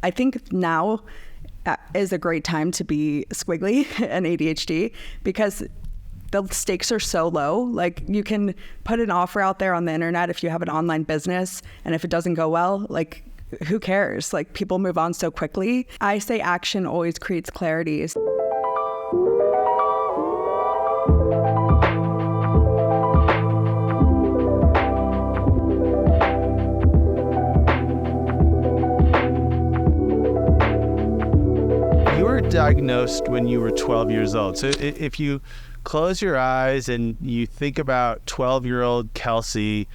I think now is a great time to be squiggly and ADHD because the stakes are so low. Like you can put an offer out there on the internet if you have an online business, and if it doesn't go well, like who cares? Like people move on so quickly. I say action always creates clarity. You were diagnosed when you were 12 years old. So if you close your eyes and you think about 12-year-old Kelsey,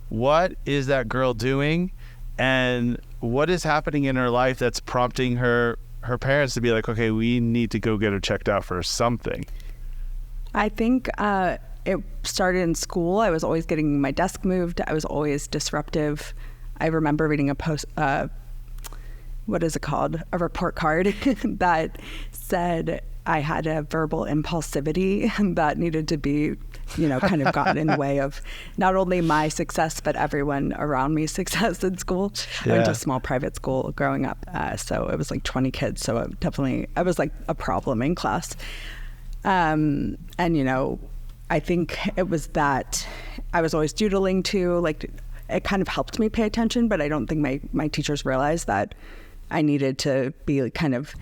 what is that girl doing? And what is happening in her life that's prompting her parents to be like, okay, we need to go get her checked out for something? I think it started in school. I was always getting my desk moved. I was always disruptive. I remember reading a what is it called? A report card that said I had a verbal impulsivity that needed to be, kind of gotten in the way of not only my success, but everyone around me's success in school. Yeah. I went to a small private school growing up. So it was like 20 kids. So I was like a problem in class. And, I think it was that I was always doodling too. Like it kind of helped me pay attention, but I don't think my teachers realized that I needed to be kind of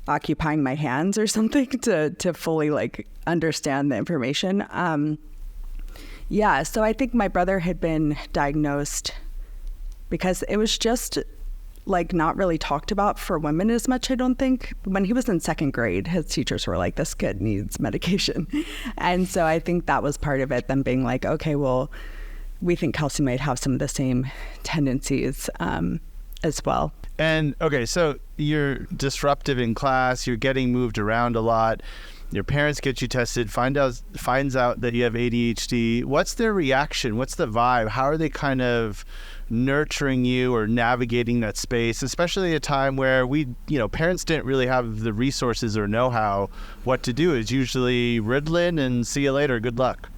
occupying my hands or something to fully like understand the information. So I think my brother had been diagnosed because it was just like not really talked about for women as much, I don't think. When he was in second grade, his teachers were like, this kid needs medication. And so I think that was part of it, them being like, okay, well, we think Kelsey might have some of the same tendencies as well. And okay, so you're disruptive in class, you're getting moved around a lot. Your parents get you tested, finds out that you have ADHD. What's their reaction? What's the vibe? How are they kind of nurturing you or navigating that space, especially at a time where parents didn't really have the resources or know-how what to do? It's usually Ritalin and see you later, good luck.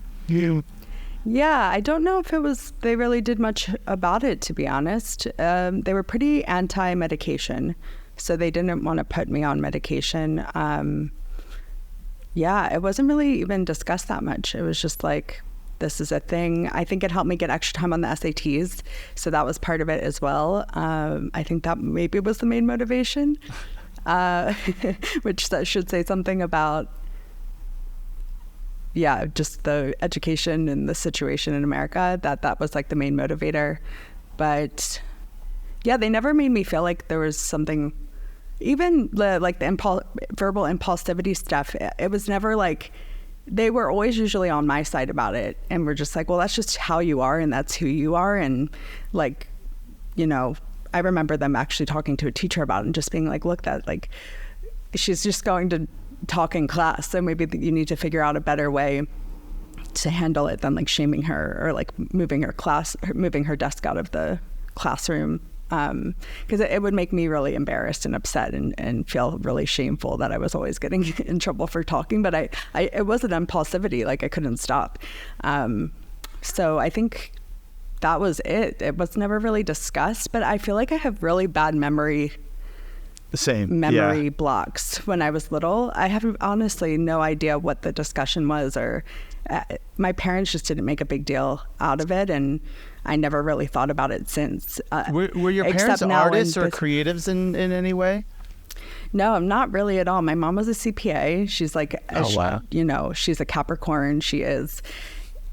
Yeah, I don't know if they really did much about it, to be honest. They were pretty anti-medication, so they didn't want to put me on medication. It wasn't really even discussed that much. It was just like, this is a thing. I think it helped me get extra time on the SATs, so that was part of it as well. I think that maybe was the main motivation, which that should say something about just the education and the situation in America, that was like the main motivator. But they never made me feel like there was something, even the verbal impulsivity stuff. It was never like, they were always usually on my side about it. And we're just like, well, that's just how you are and that's who you are. And like, I remember them actually talking to a teacher about it and just being like, look, that like, she's just going to talk in class, so maybe you need to figure out a better way to handle it than like shaming her or like moving her desk out of the classroom, because it would make me really embarrassed and upset and feel really shameful that I was always getting in trouble for talking. But it was an impulsivity, like I couldn't stop. So I think that was it. It was never really discussed, but I feel like I have really bad memory blocks. When I was little, I have honestly no idea what the discussion was, or my parents just didn't make a big deal out of it, and I never really thought about it since. Were your parents artists or creatives in any way? No, not really at all. My mom was a CPA. She's like, she's a Capricorn. She is,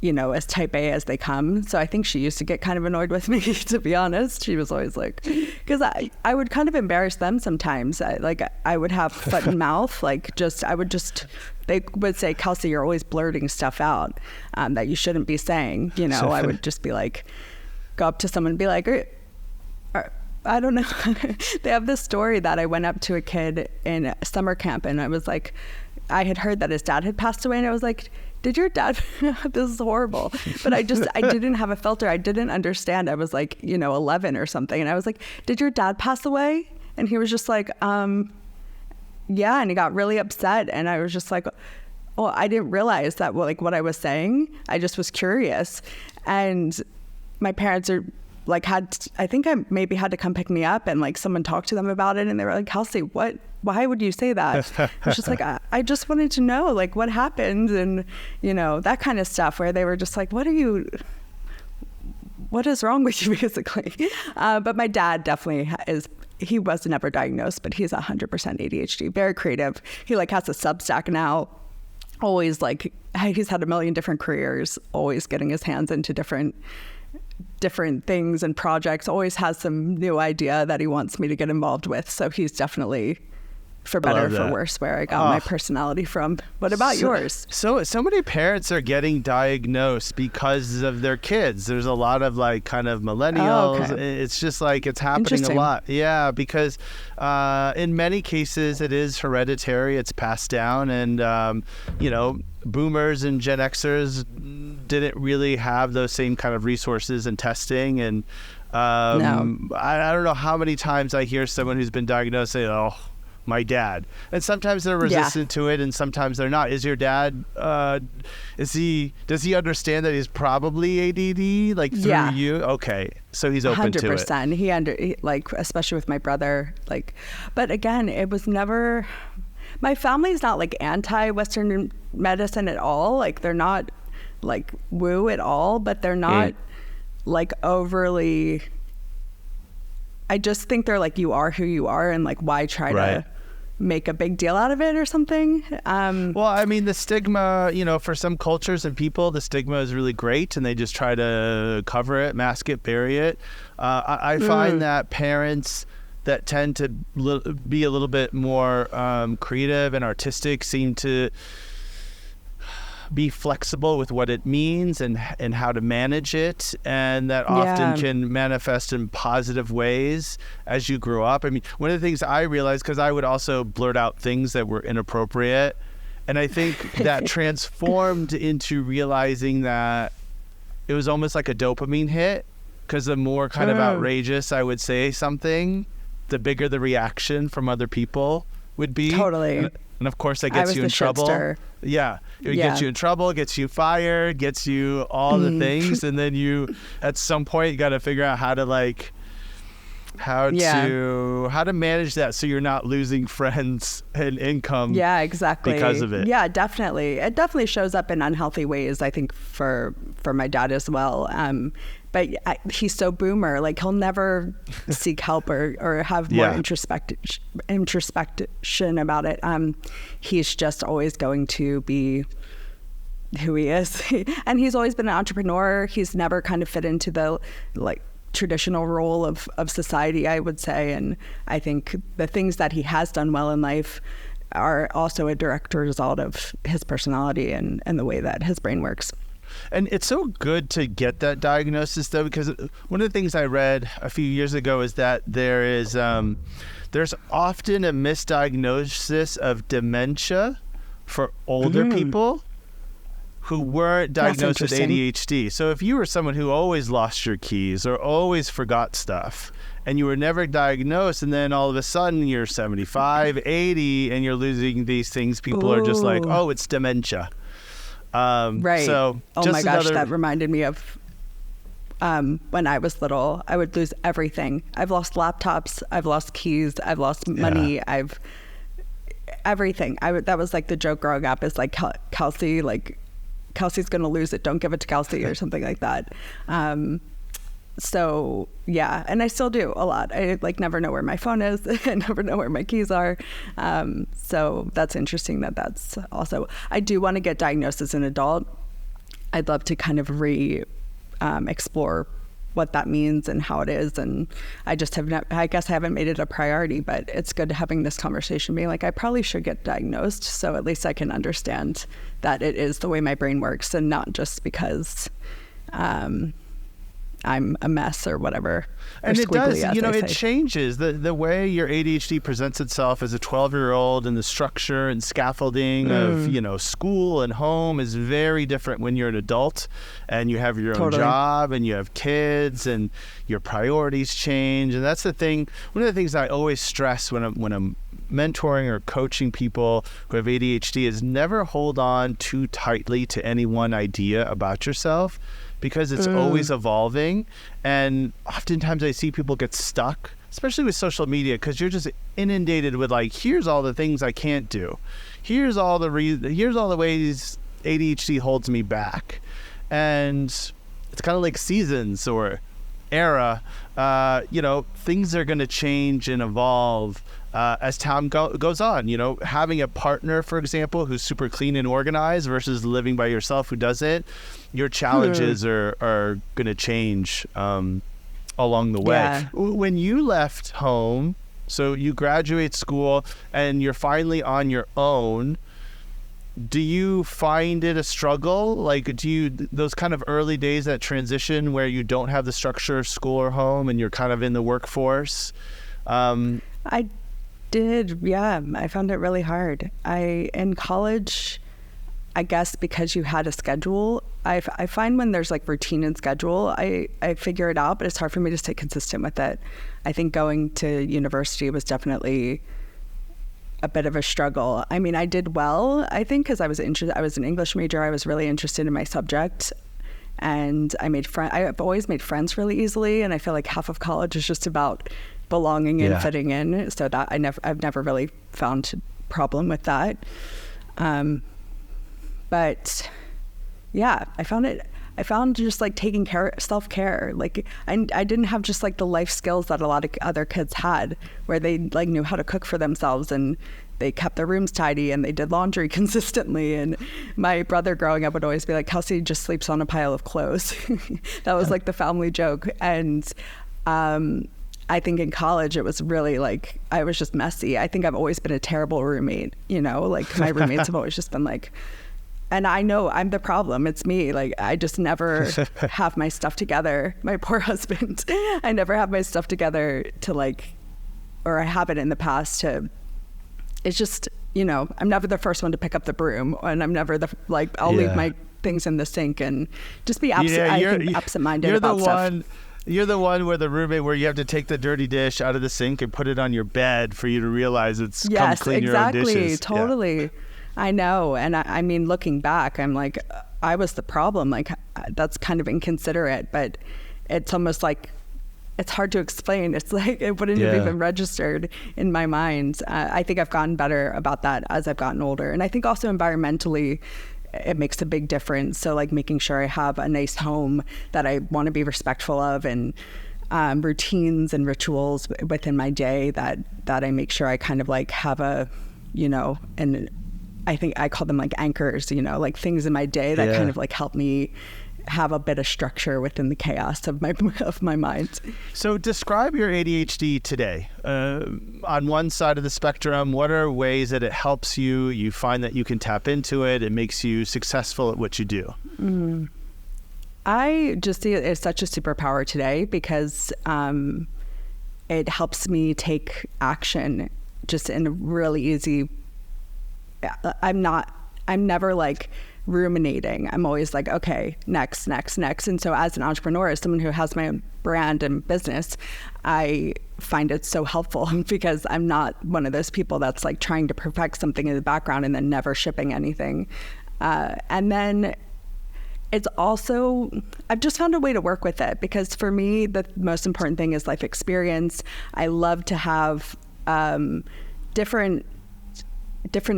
as type A as they come. So I think she used to get kind of annoyed with me, to be honest. She was always like, because I would kind of embarrass them sometimes. I would have foot and mouth, they would say, Kelsey, you're always blurting stuff out that you shouldn't be saying. I would just be like, go up to someone and be like, I don't know. They have this story that I went up to a kid in summer camp, and I was like, I had heard that his dad had passed away, and I was like, did your dad, this is horrible. But I didn't have a filter. I didn't understand. I was like, 11 or something. And I was like, did your dad pass away? And he was just like, yeah. And he got really upset. And I was just like, well, I didn't realize that what I was saying. I just was curious. And my parents are like I think I maybe had to come pick me up, and like someone talked to them about it, and they were like, Kelsey, why would you say that? I was just like, I just wanted to know like what happened, and you know, that kind of stuff, where they were just like, what is wrong with you, basically. But my dad definitely he was never diagnosed, but he's 100% ADHD, very creative. He like has a Substack now, always like, he's had a million different careers, always getting his hands into different things and projects, always has some new idea that he wants me to get involved with. So he's definitely, for better or for worse, where I got my personality from. What about yours? So many parents are getting diagnosed because of their kids. There's a lot of like kind of millennials. Oh, okay. It's just like it's happening a lot. Yeah, because in many cases it is hereditary. It's passed down, and you know, boomers and Gen Xers didn't really have those same kind of resources and testing. And no. I don't know how many times I hear someone who's been diagnosed say, "Oh, my dad," and sometimes they're resistant to it, and sometimes they're not. Is your dad? Does he understand that he's probably ADD? Like through you? Okay, so he's open 100%. To it. 100%. He like, especially with my brother. Like, but again, it was never. My family's not like anti-Western medicine at all. Like they're not like woo at all, but they're not like overly. I just think they're like, you are who you are, and like, why try to make a big deal out of it or something? Well, I mean, the stigma, you know, for some cultures and people, the stigma is really great, and they just try to cover it, mask it, bury it. I find that parents that tend to be a little bit more creative and artistic seem to be flexible with what it means and how to manage it, and that often can manifest in positive ways as you grow up. I mean, one of the things I realized, because I would also blurt out things that were inappropriate, and I think that transformed into realizing that it was almost like a dopamine hit, because the more kind of outrageous I would say something, the bigger the reaction from other people would be. Totally. And of course, that gets you in trouble. Shitster. Yeah. It gets you in trouble, gets you fired, gets you all the things. And then you, at some point, you got to figure out how to manage that so you're not losing friends and income. Yeah, exactly. Because of it. Yeah, definitely. It definitely shows up in unhealthy ways, I think, for my dad as well. But he's so boomer, like he'll never seek help or have more introspection about it. He's just always going to be who he is. And he's always been an entrepreneur. He's never kind of fit into the like traditional role of society, I would say. And I think the things that he has done well in life are also a direct result of his personality and the way that his brain works. And it's so good to get that diagnosis, though, because one of the things I read a few years ago is that there's often a misdiagnosis of dementia for older people who weren't diagnosed with ADHD. So if you were someone who always lost your keys or always forgot stuff, and you were never diagnosed, and then all of a sudden you're 75, 80, and you're losing these things, people are just like, oh, it's dementia. Right. So oh my gosh, that reminded me of when I was little. I would lose everything. I've lost laptops, I've lost keys, I've lost money, everything. That was like the joke growing up, is like, Kelsey's gonna lose it, don't give it to Kelsey, or something like that. So yeah, and I still do a lot. I like never know where my phone is. I never know where my keys are. So that's interesting that's also, I do want to get diagnosed as an adult. I'd love to kind of explore what that means and how it is. And I just I guess I haven't made it a priority, but it's good having this conversation, being like, I probably should get diagnosed, so at least I can understand that it is the way my brain works, and not just because I'm a mess or whatever. And it does, it changes. The way your ADHD presents itself as a 12-year-old, and the structure and scaffolding of, school and home is very different when you're an adult and you have your own job and you have kids and your priorities change. And that's the thing. One of the things I always stress when I'm mentoring or coaching people who have ADHD is never hold on too tightly to any one idea about yourself. because it's always evolving. And oftentimes I see people get stuck, especially with social media, because you're just inundated with like, here's all the things I can't do. Here's all the ways ADHD holds me back. And it's kind of like seasons or era. Things are going to change and evolve as time goes on. Having a partner, for example, who's super clean and organized versus living by yourself who doesn't, your challenges are going to change along the way. Yeah. When you left home, so you graduate school and you're finally on your own, do you find it a struggle? Like, those kind of early days, that transition where you don't have the structure of school or home and you're kind of in the workforce? I did, yeah. I found it really hard. In college, I guess because you had a schedule, I find when there's like routine and schedule, I figure it out, but it's hard for me to stay consistent with it. I think going to university was definitely a bit of a struggle. I mean, I did well, I think, because I was an English major. I was really interested in my subject, and I've always made friends really easily, and I feel like half of college is just about belonging and fitting in. So that I've never really found a problem with that. But yeah, I found just like taking care, self-care. Like I didn't have just like the life skills that a lot of other kids had, where they like knew how to cook for themselves and they kept their rooms tidy and they did laundry consistently. And my brother growing up would always be like, Kelsey just sleeps on a pile of clothes. That was like the family joke. And I think in college it was really like, I was just messy. I think I've always been a terrible roommate, like my roommates have always just been like, and I know I'm the problem. It's me. Like, I just never have my stuff together. My poor husband. I never have my stuff together to like, or I haven't in the past to, it's just, I'm never the first one to pick up the broom, and I'm never I'll leave my things in the sink and just be absent-minded about stuff. You're the one where the roommate where you have to take the dirty dish out of the sink and put it on your bed for you to realize it's come clean your own dishes. Yes, exactly. Totally. Yeah. I know. And I mean, looking back, I'm like, I was the problem. Like, that's kind of inconsiderate, but it's almost like, it's hard to explain. It's like, it wouldn't have even registered in my mind. I think I've gotten better about that as I've gotten older. And I think also environmentally, it makes a big difference. So like making sure I have a nice home that I want to be respectful of, and routines and rituals within my day that I make sure I kind of like have and I think I call them like anchors, like things in my day that kind of like help me have a bit of structure within the chaos of my mind. So describe your ADHD today. On one side of the spectrum, what are ways that it helps you? You find that you can tap into it. It makes you successful at what you do. I just see it as such a superpower today because it helps me take action just in a really easy. I'm never like ruminating. I'm always like, okay, next. And so as an entrepreneur, as someone who has my own brand and business, I find it so helpful because I'm not one of those people that's like trying to perfect something in the background and then never shipping anything. And then it's also, I've just found a way to work with it because for me, the most important thing is life experience. I love to have different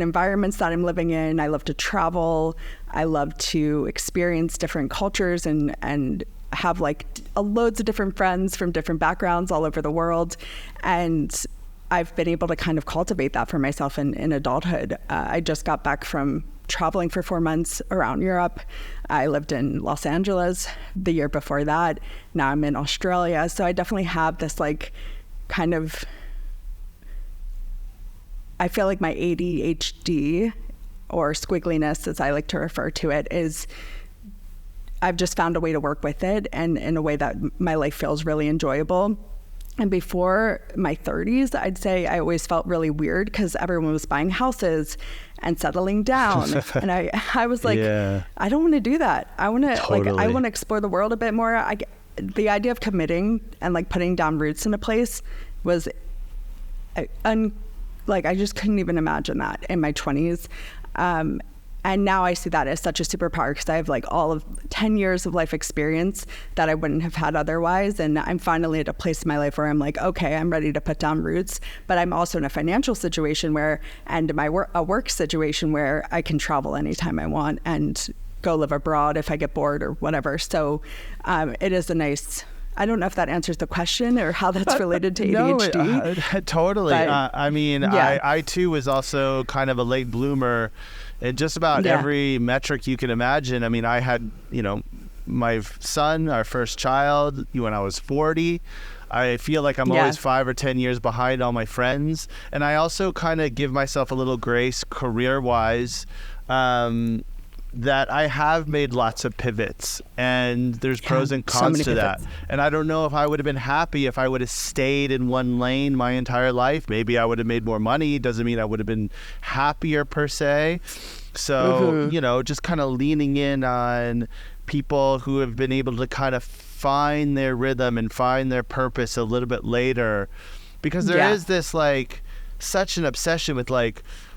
environments that I'm living in. I love to travel. I love to experience different cultures and have like loads of different friends from different backgrounds all over the world. And I've been able to kind of cultivate that for myself in adulthood. I just got back from traveling for 4 months around Europe. I lived in Los Angeles the year before that. Now I'm in Australia. So I definitely have this like kind of, I feel like my ADHD or squiggliness, as I like to refer to it, is I've just found a way to work with it and in a way that my life feels really enjoyable. And before my 30s, I'd say I always felt really weird because everyone was buying houses and settling down. And I was like, I don't want to do that. I want to I want to explore the world a bit more. The idea of committing and like putting down roots in a place was I just couldn't even imagine that in my 20s. And now I see that as such a superpower because I have like all of 10 years of life experience that I wouldn't have had otherwise. And I'm finally at a place in my life where I'm like, okay, I'm ready to put down roots. But I'm also in a financial situation and a work situation where I can travel anytime I want and go live abroad if I get bored or whatever. So it is a nice... I don't know if that answers the question or how that's related to ADHD. No, totally. But, I too was also kind of a late bloomer in just about every metric you can imagine. I mean, I had, my son, our first child, when I was 40. I feel like I'm always 5 or 10 years behind all my friends. And I also kind of give myself a little grace career-wise, that I have made lots of pivots, and there's pros and cons to that. And I don't know if I would have been happy if I would have stayed in one lane my entire life. Maybe I would have made more money. Doesn't mean I would have been happier per se. So, just kind of leaning in on people who have been able to kind of find their rhythm and find their purpose a little bit later, because there is this such an obsession with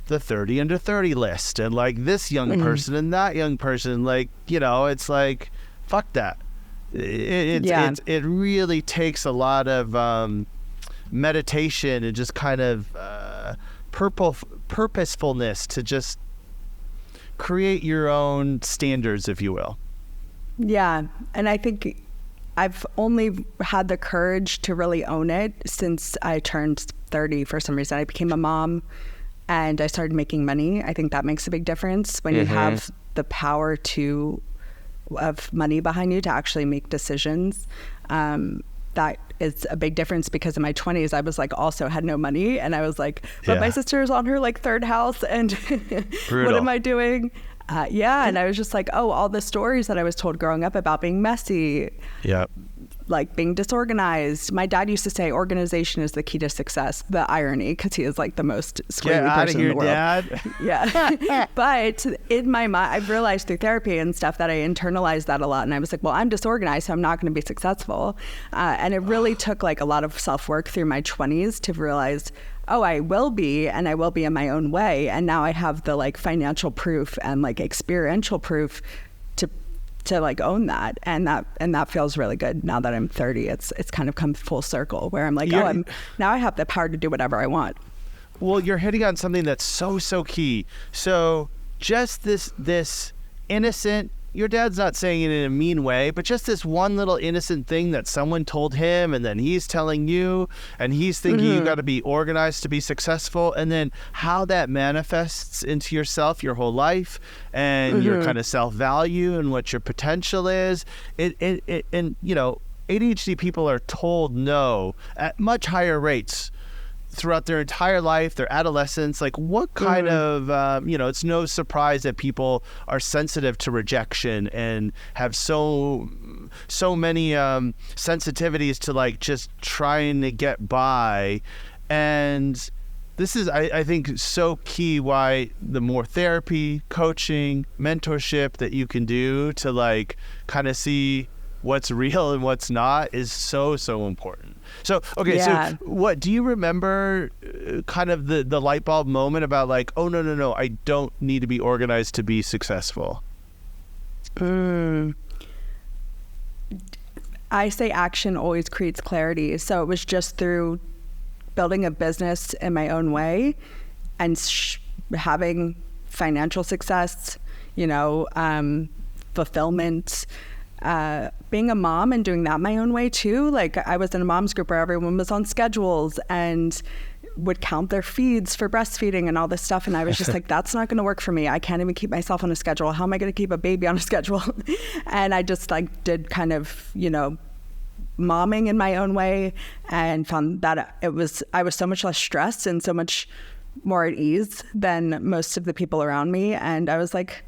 the 30 under 30 list and this young person and that young person, it's like, fuck that. It really takes a lot of meditation and just kind of purposefulness to just create your own standards, if you will. Yeah. And I think I've only had the courage to really own it since I turned 30 for some reason. I became a mom and I started making money. I think that makes a big difference when you have the power of money behind you to actually make decisions. That is a big difference because in my 20s, I was also had no money. And I was like, but my sister's on her third house and what am I doing? And I was just like, all the stories that I was told growing up about being messy. Yeah. Being disorganized. My dad used to say organization is the key to success. The irony, because he is the most squirrely person in the world. Dad. Yeah. But in my mind, I've realized through therapy and stuff that I internalized that a lot. And I was like, well, I'm disorganized, so I'm not going to be successful. And it really took a lot of self-work through my 20s to realize, I will be, and I will be in my own way. And now I have the financial proof and experiential proof to own that, and that feels really good now that I'm 30. It's kind of come full circle where I'm now I have the power to do whatever I want. Well, you're hitting on something that's so key. So just this innocent, your dad's not saying it in a mean way, but just this one little innocent thing that someone told him, and then he's telling you, and he's thinking you got to be organized to be successful, and then how that manifests into yourself your whole life, and your kind of self-value and what your potential is. And ADHD people are told no at much higher rates throughout their entire life, their adolescence. What kind of, it's no surprise that people are sensitive to rejection and have so many sensitivities to just trying to get by. And this is, I think, so key why the more therapy, coaching, mentorship that you can do to kind of see what's real and what's not is so important. So, okay, so what do you remember kind of the light bulb moment about oh, no, I don't need to be organized to be successful? I say action always creates clarity. So it was just through building a business in my own way and having financial success, fulfillment, being a mom and doing that my own way too. I was in a mom's group where everyone was on schedules and would count their feeds for breastfeeding and all this stuff. And I was just that's not going to work for me. I can't even keep myself on a schedule. How am I going to keep a baby on a schedule? And I just did kind of, momming in my own way, and found that I was so much less stressed and so much more at ease than most of the people around me. And I was like,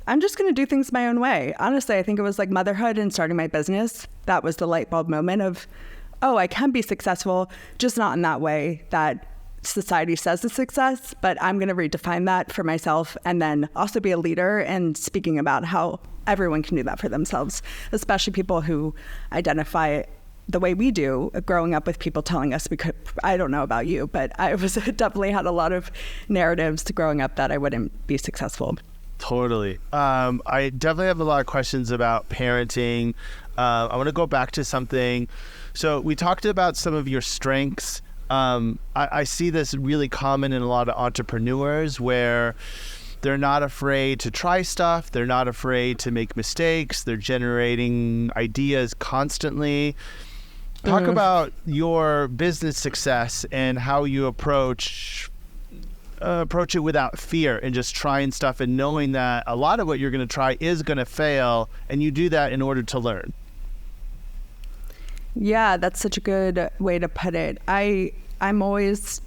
I'm just going to do things my own way. Honestly, I think it was motherhood and starting my business. That was the light bulb moment of, I can be successful, just not in that way that society says is success, but I'm going to redefine that for myself, and then also be a leader and speaking about how everyone can do that for themselves, especially people who identify the way we do, growing up with people telling us we could. I don't know about you, but I was definitely had a lot of narratives growing up that I wouldn't be successful. Totally. I definitely have a lot of questions about parenting. I want to go back to something. So we talked about some of your strengths. I see this really common in a lot of entrepreneurs where they're not afraid to try stuff. They're not afraid to make mistakes. They're generating ideas constantly. Talk about your business success and how you approach it without fear and just trying stuff and knowing that a lot of what you're going to try is going to fail, and you do that in order to learn. Yeah, that's such a good way to put it. I'm always,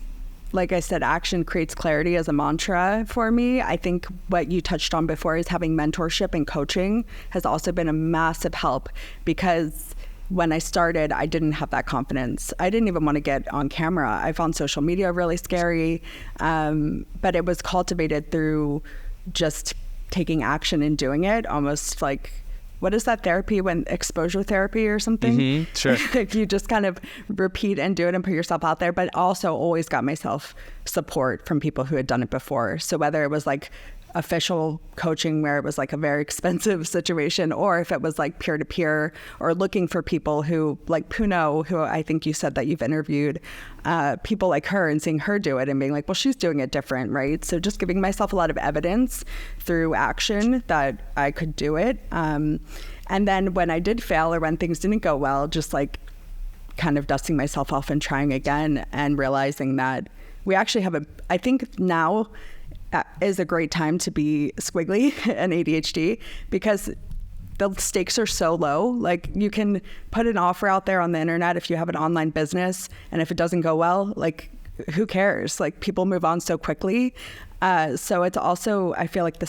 like I said, action creates clarity as a mantra for me. I think what you touched on before is having mentorship and coaching has also been a massive help, because when I started, I didn't have that confidence. I didn't even want to get on camera. I found social media really scary, but it was cultivated through just taking action and doing it, almost like, what is that therapy, when exposure therapy or something? Mm-hmm, sure. If you just kind of repeat and do it and put yourself out there, but also always got myself support from people who had done it before. So whether it was like official coaching where it was like a very expensive situation, or if it was like peer-to-peer, or looking for people who, like Puno, who I think you said that you've interviewed, people like her, and seeing her do it and being like, well, she's doing it different, right? So just giving myself a lot of evidence through action that I could do it. And then when I did fail, or when things didn't go well, just like kind of dusting myself off and trying again, and realizing that we actually have I think now is a great time to be squiggly and ADHD, because the stakes are so low. Like, you can put an offer out there on the internet if you have an online business, and if it doesn't go well, like, who cares? Like, people move on so quickly. So it's also, I feel like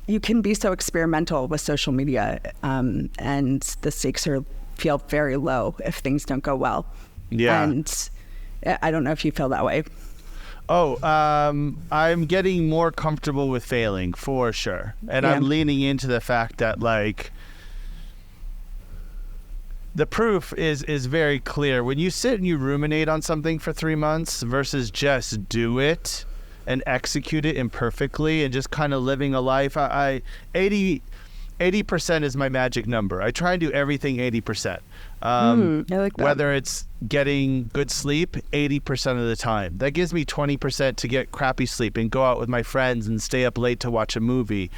you can be so experimental with social media, and the stakes feel very low if things don't go well. Yeah. And I don't know if you feel that way. Oh, I'm getting more comfortable with failing, for sure. And I'm leaning into the fact that, like, the proof is very clear. When you sit and you ruminate on something for 3 months versus just do it and execute it imperfectly and just kind of living a life, 80% is my magic number. I try and do everything 80%. I like that. Whether it's getting good sleep 80% of the time. That gives me 20% to get crappy sleep and go out with my friends and stay up late to watch a movie.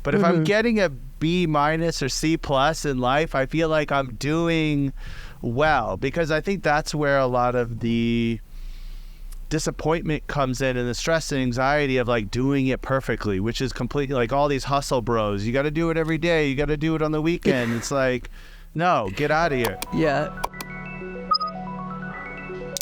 But if I'm getting a B- or C+ in life, I feel like I'm doing well, because I think that's where a lot of the disappointment comes in, and the stress and anxiety of like doing it perfectly, which is completely like all these hustle bros. You got to do it every day. You got to do it on the weekend. It's like, no, get out of here. Yeah.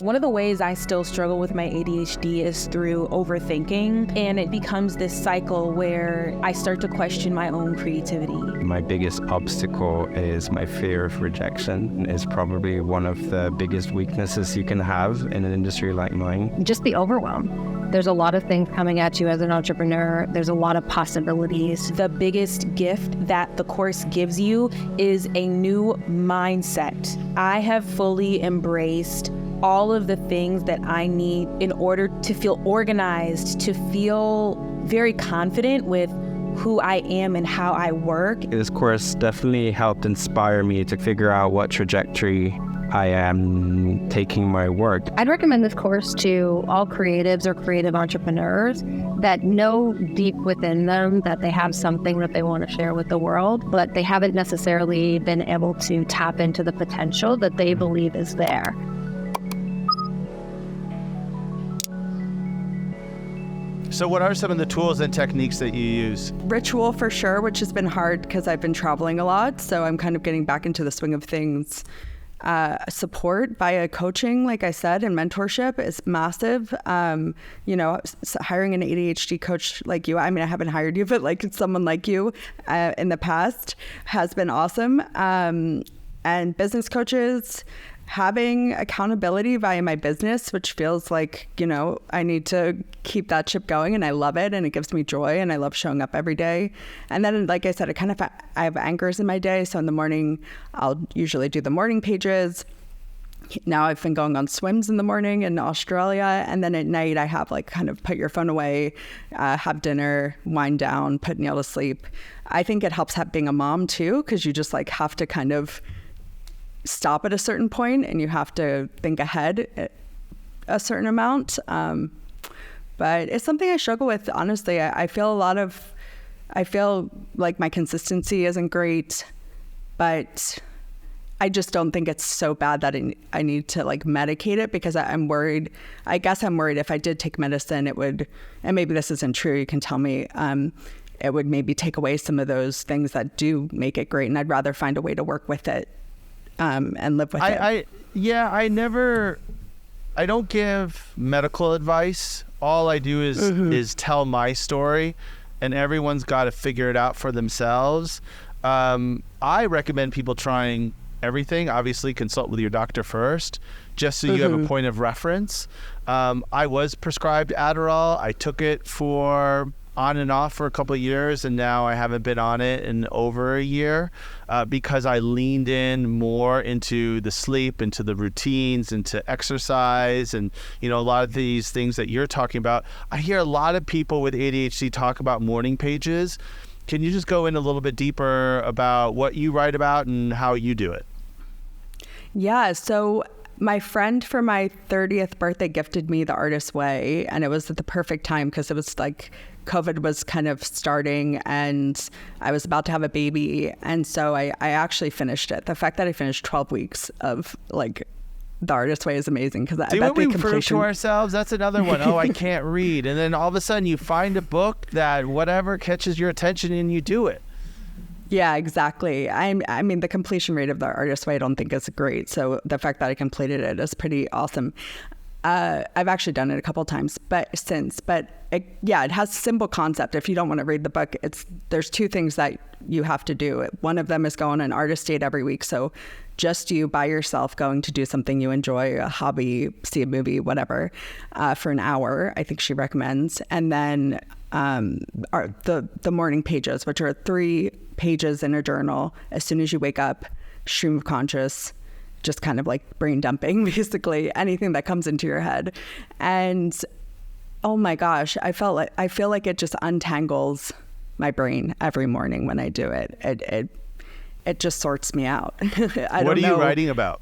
One of the ways I still struggle with my ADHD is through overthinking, and it becomes this cycle where I start to question my own creativity. My biggest obstacle is my fear of rejection. It's probably one of the biggest weaknesses you can have in an industry like mine. Just the overwhelm. There's a lot of things coming at you as an entrepreneur. There's a lot of possibilities. The biggest gift that the course gives you is a new mindset. I have fully embraced all of the things that I need in order to feel organized, to feel very confident with who I am and how I work. This course definitely helped inspire me to figure out what trajectory I am taking my work. I'd recommend this course to all creatives or creative entrepreneurs that know deep within them that they have something that they want to share with the world, but they haven't necessarily been able to tap into the potential that they believe is there. So what are some of the tools and techniques that you use? Ritual for sure, which has been hard because I've been traveling a lot. So I'm kind of getting back into the swing of things. Support via coaching, like I said, and mentorship is massive. Hiring an ADHD coach like you, I mean, I haven't hired you, but like someone like you in the past has been awesome. And business coaches, having accountability via my business, which feels like, I need to keep that ship going, and I love it, and it gives me joy, and I love showing up every day. And then, like I said, I have anchors in my day. So in the morning, I'll usually do the morning pages. now I've been going on swims in the morning in Australia. And then at night I have like kind of put your phone away, have dinner, wind down, put Neil to sleep. I think it helps being a mom too, because you just like have to kind of stop at a certain point and you have to think ahead a certain amount. But it's something I struggle with, honestly. I feel like my consistency isn't great, but I just don't think it's so bad that I need to like medicate it, because I'm worried. I guess I'm worried if I did take medicine, it would, and maybe this isn't true, you can tell me, it would maybe take away some of those things that do make it great. And I'd rather find a way to work with it and live with it. I don't give medical advice. All I do is tell my story, and everyone's got to figure it out for themselves. I recommend people trying everything. Obviously, consult with your doctor first, just so you have a point of reference. I was prescribed Adderall. I took it for on and off for a couple of years, and now I haven't been on it in over a year because I leaned in more into the sleep, into the routines, into exercise, and a lot of these things that you're talking about. I hear a lot of people with ADHD talk about morning pages. Can you just go in a little bit deeper about what you write about and how you do it? Yeah, so my friend for my 30th birthday gifted me The Artist's Way, and it was at the perfect time because it was like COVID was kind of starting and I was about to have a baby. And so I actually finished it. The fact that I finished 12 weeks of like The Artist's Way is amazing, because I bet we prove to ourselves? That's another one. Oh, I can't read. And then all of a sudden you find a book that whatever catches your attention and you do it. Yeah, exactly. I mean, the completion rate of The Artist's Way I don't think is great. So the fact that I completed it is pretty awesome. I've actually done it a couple of times, but it has simple concept. If you don't want to read the book, there's two things that you have to do. One of them is go on an artist date every week. So just you by yourself going to do something you enjoy, a hobby, see a movie, whatever, for an hour, I think she recommends. And then the morning pages, which are 3 pages in a journal. As soon as you wake up, stream of conscious, just kind of like brain dumping, basically anything that comes into your head. And oh my gosh, I feel like it just untangles my brain every morning when I do it. It just sorts me out. What are you writing about?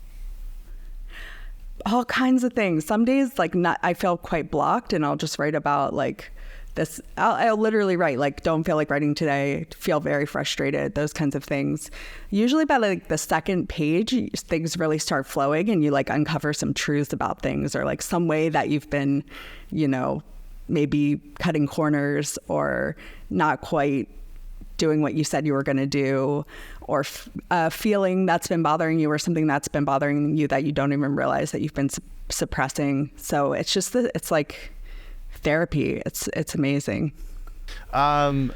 All kinds of things. Some days I feel quite blocked, and I'll just write about like this. I'll literally write like, don't feel like writing today, feel very frustrated, those kinds of things. Usually by like the second page, things really start flowing and you like uncover some truths about things, or like some way that you've been, maybe cutting corners or not quite doing what you said you were going to do, or a feeling that's been bothering you, or something that's been bothering you that you don't even realize that you've been suppressing. So it's like therapy. It's amazing. One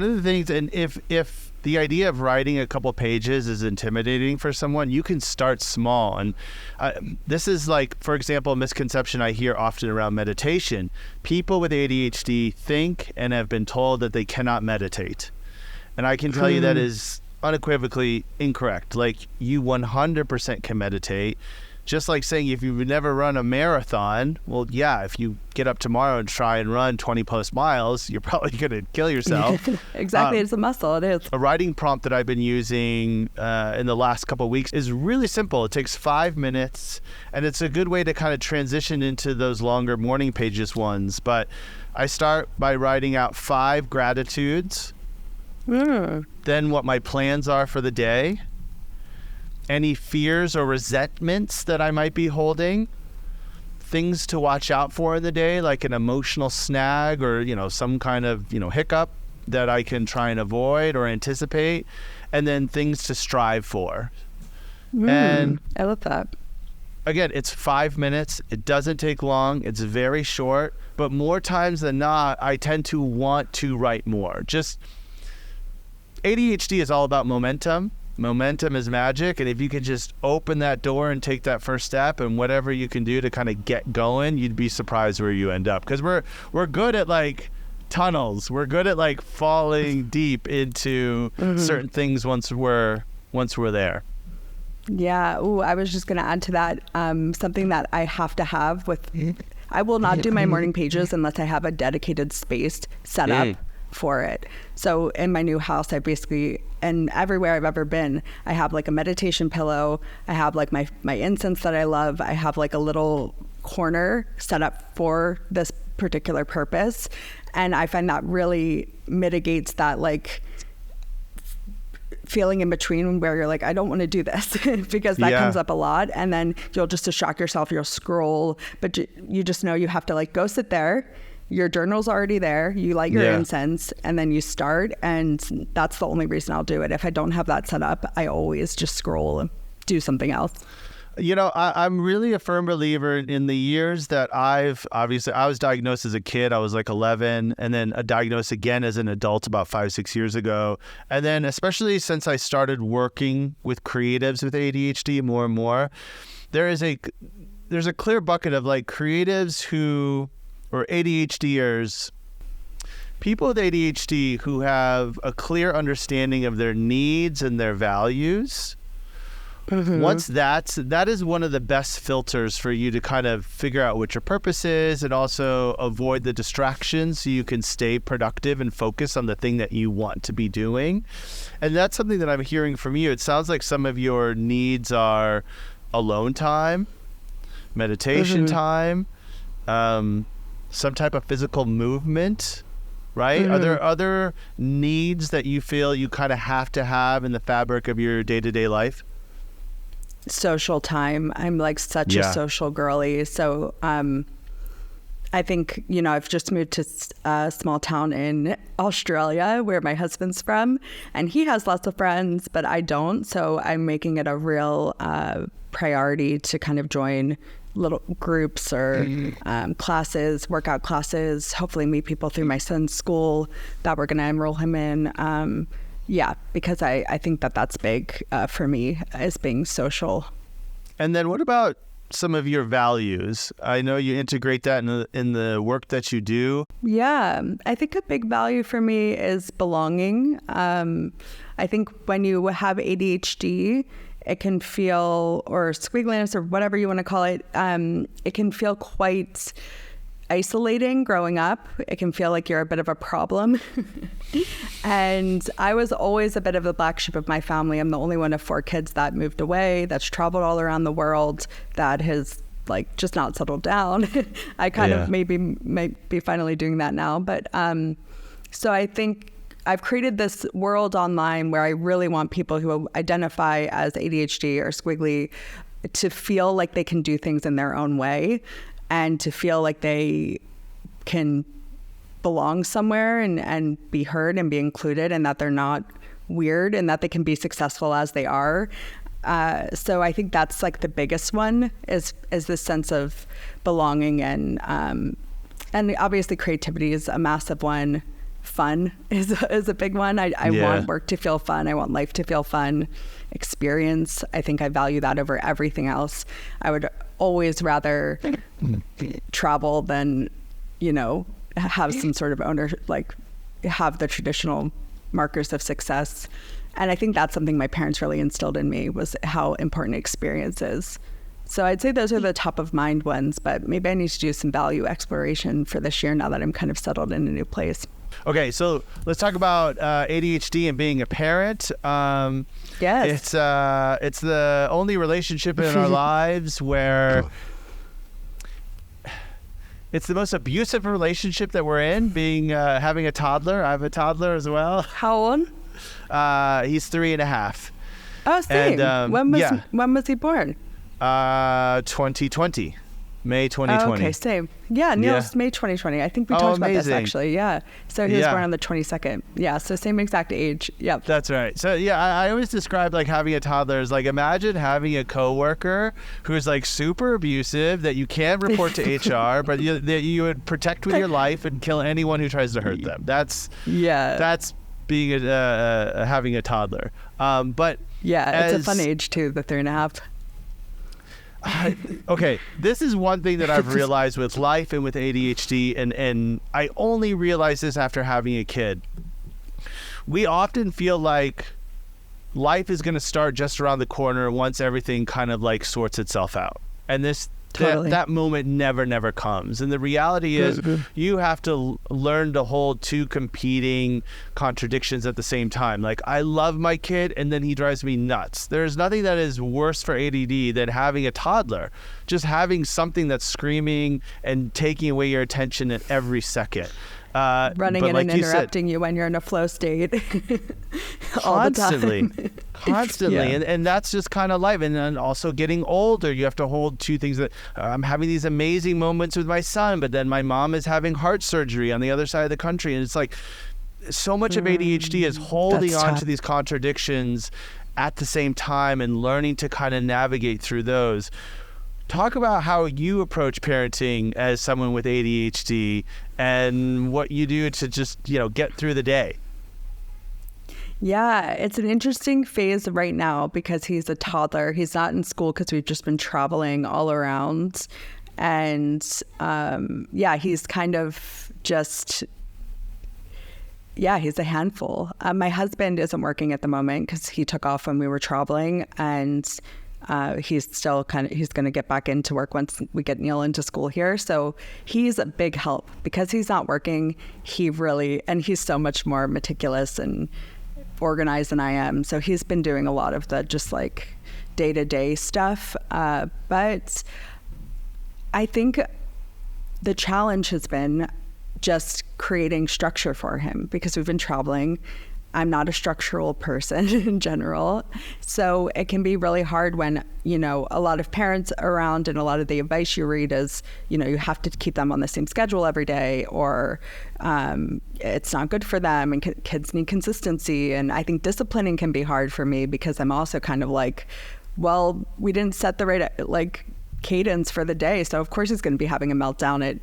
of the things, and if the idea of writing a couple pages is intimidating for someone, you can start small. And this is like, for example, a misconception I hear often around meditation. People with ADHD think and have been told that they cannot meditate. And I can tell you that is unequivocally incorrect. Like, you 100% can meditate. Just like saying if you've never run a marathon, well, yeah, if you get up tomorrow and try and run 20 plus miles, you're probably going to kill yourself. Exactly. It's a muscle. It is. A writing prompt that I've been using in the last couple of weeks is really simple. It takes 5 minutes, and it's a good way to kind of transition into those longer morning pages ones. But I start by writing out 5 gratitudes, then what my plans are for the day, any fears or resentments that I might be holding, things to watch out for in the day, like an emotional snag or, some kind of, hiccup that I can try and avoid or anticipate, and then things to strive for. And I love that. Again, it's 5 minutes. It doesn't take long. It's very short, but more times than not, I tend to want to write more. Just ADHD is all about momentum. Momentum is magic, and if you can just open that door and take that first step, and whatever you can do to kind of get going, you'd be surprised where you end up. Because we're good at like tunnels. We're good at like falling deep into certain things once we're there. Yeah. Ooh, I was just going to add to that. Something that I have to have I will not do my morning pages unless I have a dedicated space set up for it. So in my new house, I basically, and everywhere I've ever been, I have like a meditation pillow. I have like my incense that I love. I have like a little corner set up for this particular purpose. And I find that really mitigates that like feeling in between where you're like, I don't want to do this because that comes up a lot. And then you'll just distract yourself, you'll scroll, but you just know you have to like go sit there. Your journal's already there. You light your incense and then you start. And that's the only reason I'll do it. If I don't have that set up, I always just scroll and do something else. You know, I'm really a firm believer in the years that I was diagnosed as a kid. I was like 11, and then diagnosed again as an adult about 5-6 years ago. And then especially since I started working with creatives with ADHD more and more, there's a clear bucket of like creatives or ADHDers, people with ADHD who have a clear understanding of their needs and their values. Once that is one of the best filters for you to kind of figure out what your purpose is and also avoid the distractions so you can stay productive and focus on the thing that you want to be doing. And that's something that I'm hearing from you. It sounds like some of your needs are alone time, meditation time, some type of physical movement, right? Are there other needs that you feel you kind of have to have in the fabric of your day-to-day life? Social time. I'm like such a social girly. So I think, you know, I've just moved to a small town in Australia where my husband's from, and he has lots of friends, but I don't. So I'm making it a real priority to kind of join little groups or classes, workout classes, hopefully meet people through my son's school that we're going to enroll him in. Because I think that's big for me, is being social. And then what about some of your values? I know you integrate that in the work that you do. Yeah, I think a big value for me is belonging. I think when you have ADHD, it can feel, or squiggliness or whatever you want to call it, it can feel quite isolating growing up. It can feel like you're a bit of a problem. And I was always a bit of the black sheep of my family. I'm the only one of 4 kids that moved away, that's traveled all around the world, that has like just not settled down. I kind of might be finally doing that now. But so I think I've created this world online where I really want people who identify as ADHD or squiggly to feel like they can do things in their own way, and to feel like they can belong somewhere and be heard and be included, and that they're not weird, and that they can be successful as they are. So I think that's like the biggest one is this sense of belonging, and obviously creativity is a massive one. Fun is a big one. I want work to feel fun. I want life to feel fun. Experience, I think I value that over everything else. I would always rather travel than, you know, have some sort of like have the traditional markers of success. And I think that's something my parents really instilled in me, was how important experience is. So I'd say those are the top of mind ones, but maybe I need to do some value exploration for this year now that I'm kind of settled in a new place. Okay, so let's talk about ADHD and being a parent. Yes. It's the only relationship in our lives where it's the most abusive relationship that we're in, having a toddler. I have a toddler as well. How old? He's 3.5. Oh, same. And, when was he born? 2020. May 2020. Oh, okay, same. Yeah, Neil's May 2020. I think we talked about this actually. Yeah. So he was born on the 22nd. Yeah. So same exact age. Yep. That's right. So I always describe like having a toddler as like, imagine having a coworker who's like super abusive that you can't report to HR, but you would protect with your life and kill anyone who tries to hurt them. That's being having a toddler. But yeah, it's a fun age too, the 3.5. Okay, this is one thing that I've realized with life and with ADHD, and I only realized this after having a kid. We often feel like life is going to start just around the corner once everything kind of like sorts itself out. And that moment never comes. And the reality is you have to learn to hold two competing contradictions at the same time. Like, I love my kid and then he drives me nuts. There's nothing that is worse for ADD than having a toddler, just having something that's screaming and taking away your attention at every second. Running in and interrupting you when you're in a flow state all the time. Constantly. Yeah. And that's just kind of life. And then also getting older, you have to hold two things. That I'm having these amazing moments with my son, but then my mom is having heart surgery on the other side of the country. And it's like so much of ADHD is holding on to these contradictions at the same time and learning to kind of navigate through those. Talk about how you approach parenting as someone with ADHD and what you do to just, get through the day. Yeah, it's an interesting phase right now because he's a toddler. He's not in school because we've just been traveling all around. And he's kind of just, he's a handful. My husband isn't working at the moment because he took off when we were traveling, and he's going to get back into work once we get Neil into school here. So he's a big help because he's not working. And he's so much more meticulous and organized than I am. So he's been doing a lot of the just like day-to-day stuff. But I think the challenge has been just creating structure for him because we've been traveling. I'm not a structural person in general. So it can be really hard when, a lot of parents around, and a lot of the advice you read is, you have to keep them on the same schedule every day, or it's not good for them, and kids need consistency. And I think disciplining can be hard for me because I'm also kind of like, well, we didn't set the right cadence for the day. So of course he's going to be having a meltdown at,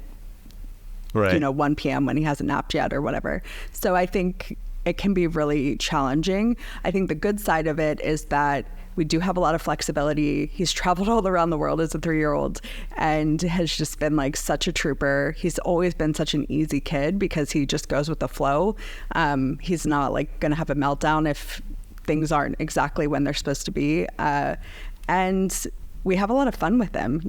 1 p.m. when he hasn't napped yet or whatever. So I think it can be really challenging. I think the good side of it is that we do have a lot of flexibility. He's traveled all around the world as a 3-year-old and has just been like such a trooper. He's always been such an easy kid because he just goes with the flow. He's not like going to have a meltdown if things aren't exactly when they're supposed to be. And we have a lot of fun with him.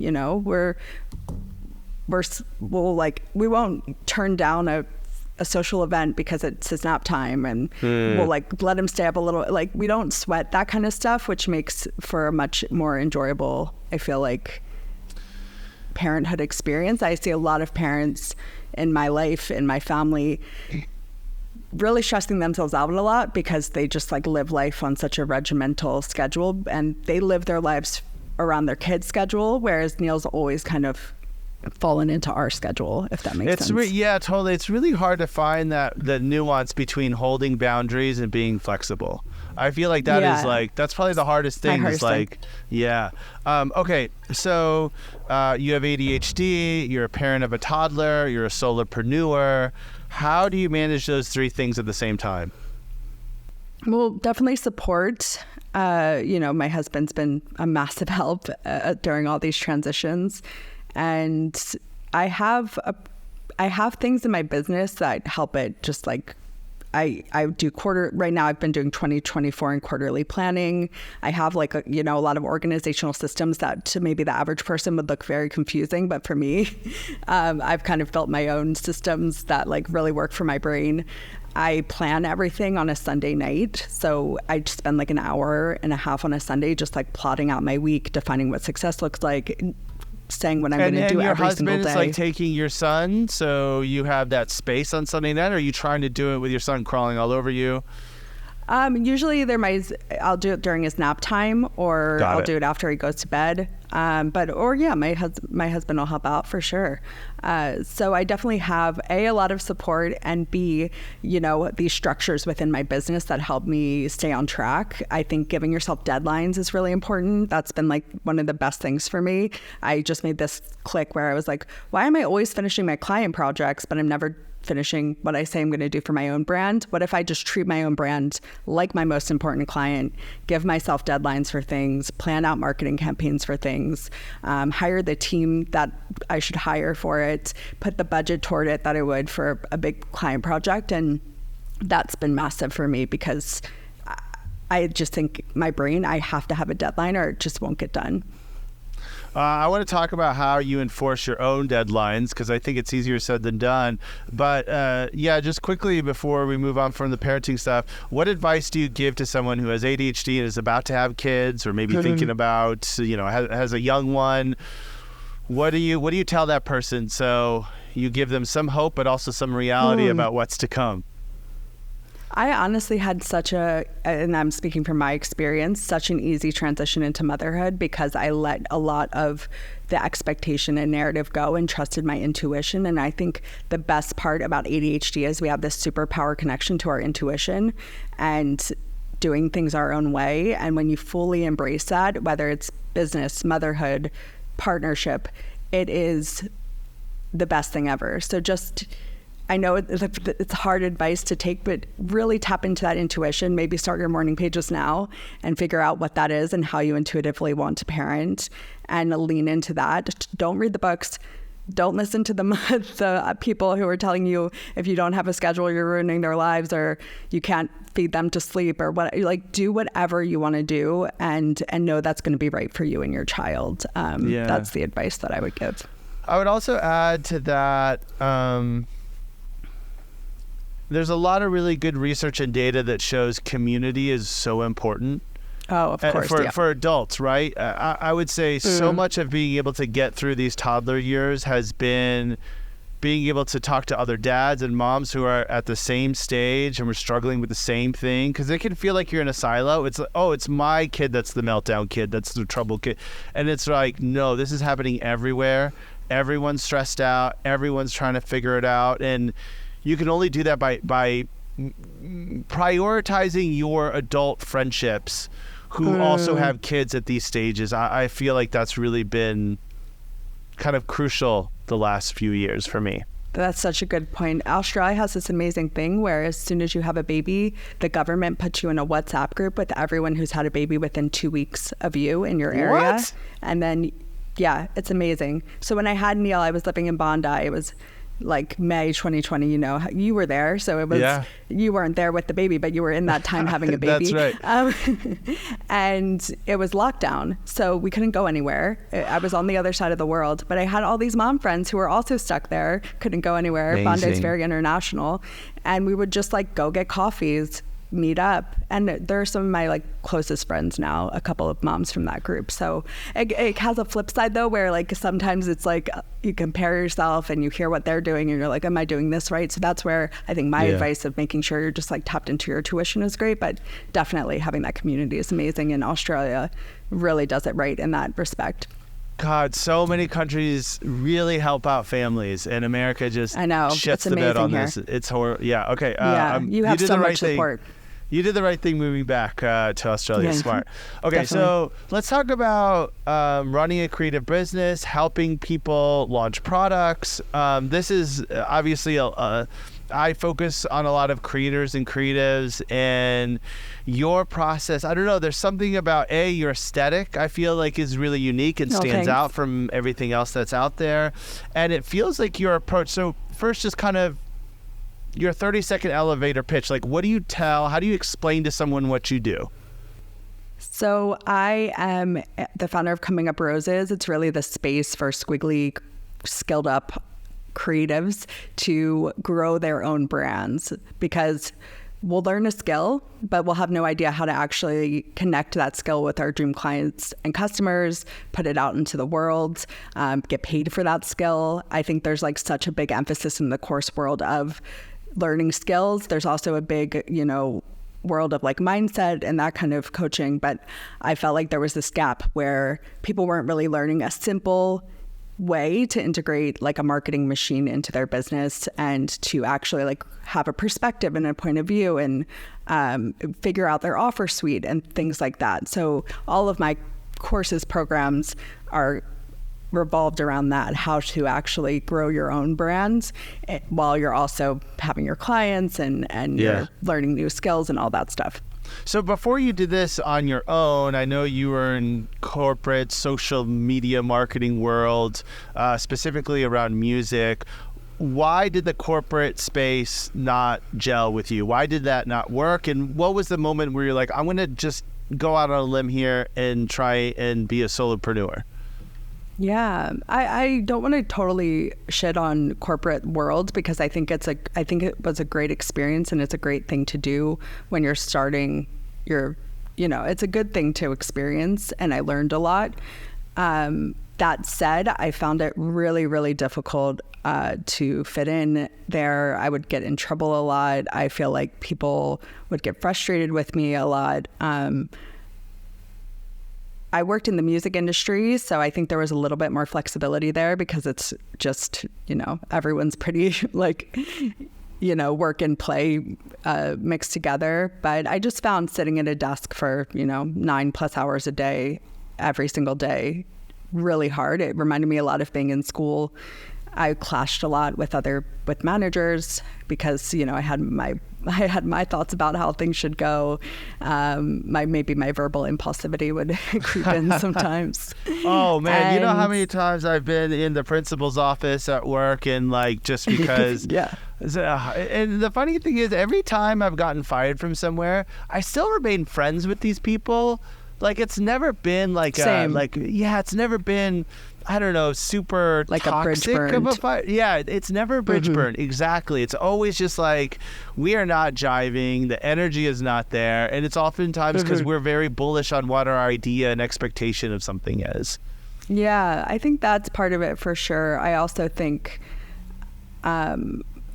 We won't turn down a social event because it's his nap time, and we'll let him stay up a little. We don't sweat that kind of stuff, which makes for a much more enjoyable, I feel like, parenthood experience. I see a lot of parents in my life, in my family, really stressing themselves out a lot because they just live life on such a regimental schedule, and they live their lives around their kids' schedule, whereas Neil's always kind of fallen into our schedule, if that makes sense. Yeah, totally. It's really hard to find the nuance between holding boundaries and being flexible. I feel like that is that's probably the hardest thing. Okay, so you have ADHD, you're a parent of a toddler, you're a solopreneur. How do you manage those three things at the same time? Well, definitely support. My husband's been a massive help during all these transitions. And I have things in my business that help it. Just I do right now I've been doing 2024 and quarterly planning. I have a lot of organizational systems that to maybe the average person would look very confusing. But for me, I've kind of built my own systems that really work for my brain. I plan everything on a Sunday night. So I spend an hour and a half on a Sunday just plotting out my week, defining what success looks like, saying what I'm going to do every single day. And your husband is taking your son, so you have that space on Sunday night, or are you trying to do it with your son crawling all over you? Usually I'll do it during his nap time, or I'll do it after he goes to bed. My husband will help out for sure. So I definitely have a lot of support, and B, these structures within my business that help me stay on track. I think giving yourself deadlines is really important. That's been one of the best things for me. I just made this click where I was like, why am I always finishing my client projects, but I'm never finishing what I say I'm going to do for my own brand? What if I just treat my own brand like my most important client, give myself deadlines for things, plan out marketing campaigns for things, hire the team that I should hire for it, put the budget toward it that I would for a big client project. And that's been massive for me because I just think my brain, I have to have a deadline or it just won't get done. I want to talk about how you enforce your own deadlines, because I think it's easier said than done. But just quickly before we move on from the parenting stuff, what advice do you give to someone who has ADHD and is about to have kids, or maybe thinking about, has a young one? What do you tell that person so you give them some hope, but also some reality about what's to come? I honestly had and I'm speaking from my experience, such an easy transition into motherhood because I let a lot of the expectation and narrative go and trusted my intuition. And I think the best part about ADHD is we have this superpower connection to our intuition and doing things our own way. And when you fully embrace that, whether it's business, motherhood, partnership, it is the best thing ever. So I know it's hard advice to take, but really tap into that intuition. Maybe start your morning pages now and figure out what that is and how you intuitively want to parent, and lean into that. Don't read the books. Don't listen to the people who are telling you if you don't have a schedule, you're ruining their lives, or you can't feed them to sleep, or what. Like, do whatever you want to do, and know that's going to be right for you and your child. That's the advice that I would give. I would also add to that. There's a lot of really good research and data that shows community is so important. Oh, of course. For adults, right? I would say so much of being able to get through these toddler years has been being able to talk to other dads and moms who are at the same stage and we're struggling with the same thing, because it can feel like you're in a silo. It's like, oh, it's my kid that's the meltdown kid, that's the trouble kid. And it's like, no, this is happening everywhere. Everyone's stressed out. Everyone's trying to figure it out. And you can only do that by prioritizing your adult friendships who also have kids at these stages. I feel like that's really been kind of crucial the last few years for me. That's such a good point. Australia has this amazing thing where as soon as you have a baby, the government puts you in a WhatsApp group with everyone who's had a baby within 2 weeks of you in your area. What? And then, it's amazing. So when I had Neil, I was living in Bondi. It was like May 2020, you were there. So it was, you weren't there with the baby, but you were in that time having a baby. That's right. And it was lockdown. So we couldn't go anywhere. I was on the other side of the world, but I had all these mom friends who were also stuck there, couldn't go anywhere. Amazing. Bondi's very international. And we would just go get coffees, meet up. And there are some of my closest friends now, a couple of moms from that group. So it has a flip side though, where sometimes it's you compare yourself and you hear what they're doing and you're like, am I doing this right? So that's where I think my advice of making sure you're just tapped into your tuition is great, but definitely having that community is amazing. And Australia really does it right in that respect. God, so many countries really help out families, and America just shits the bed on this. It's horrible. Yeah. Okay. You have so much support. You did the right thing moving back to Australia. Smart. Okay, Definitely. So let's talk about running a creative business, helping people launch products. This is obviously I focus on a lot of creators and creatives, and your process, I don't know, there's something about your aesthetic I feel like is really unique and stands out from everything else that's out there. And it feels like your approach. So first, just kind of your 30-second elevator pitch. What do you tell? How do you explain to someone what you do? So I am the founder of Coming Up Roses. It's really the space for squiggly, skilled up creatives to grow their own brands, because we'll learn a skill, but we'll have no idea how to actually connect that skill with our dream clients and customers, put it out into the world, get paid for that skill. I think there's such a big emphasis in the course world of learning skills. There's also a big, world of mindset and that kind of coaching. But I felt like there was this gap where people weren't really learning a simple way to integrate a marketing machine into their business and to actually have a perspective and a point of view and figure out their offer suite and things like that. So all of my courses, programs are revolved around that, how to actually grow your own brands while you're also having your clients and you're learning new skills and all that stuff. So before you did this on your own, I know you were in corporate social media marketing world, specifically around music. why did the corporate space not gel with you? Why did that not work? And what was the moment where you're like, I'm going to just go out on a limb here and try and be a solopreneur? Yeah, I don't want to totally shit on corporate world because I think it was a great experience and it's a great thing to do when you're starting it's a good thing to experience, and I learned a lot. That said, I found it really, really difficult to fit in there. I would get in trouble a lot. I feel like people would get frustrated with me a lot. I worked in the music industry, so I think there was a little bit more flexibility there because it's just, everyone's pretty work and play mixed together. But I just found sitting at a desk for, 9+ hours a day, every single day, really hard. It reminded me a lot of being in school. I clashed a lot with managers because, I had my thoughts about how things should go. Maybe my verbal impulsivity would creep in sometimes. Oh man, you know how many times I've been in the principal's office at work and just because. Yeah. And the funny thing is, every time I've gotten fired from somewhere, I still remain friends with these people. It's never been it's never been, I don't know, super like toxic a bridge of a fight. Yeah, it's never bridge burn. Exactly. It's always just we are not jiving. The energy is not there. And it's oftentimes because we're very bullish on what our idea and expectation of something is. Yeah, I think that's part of it for sure. I also think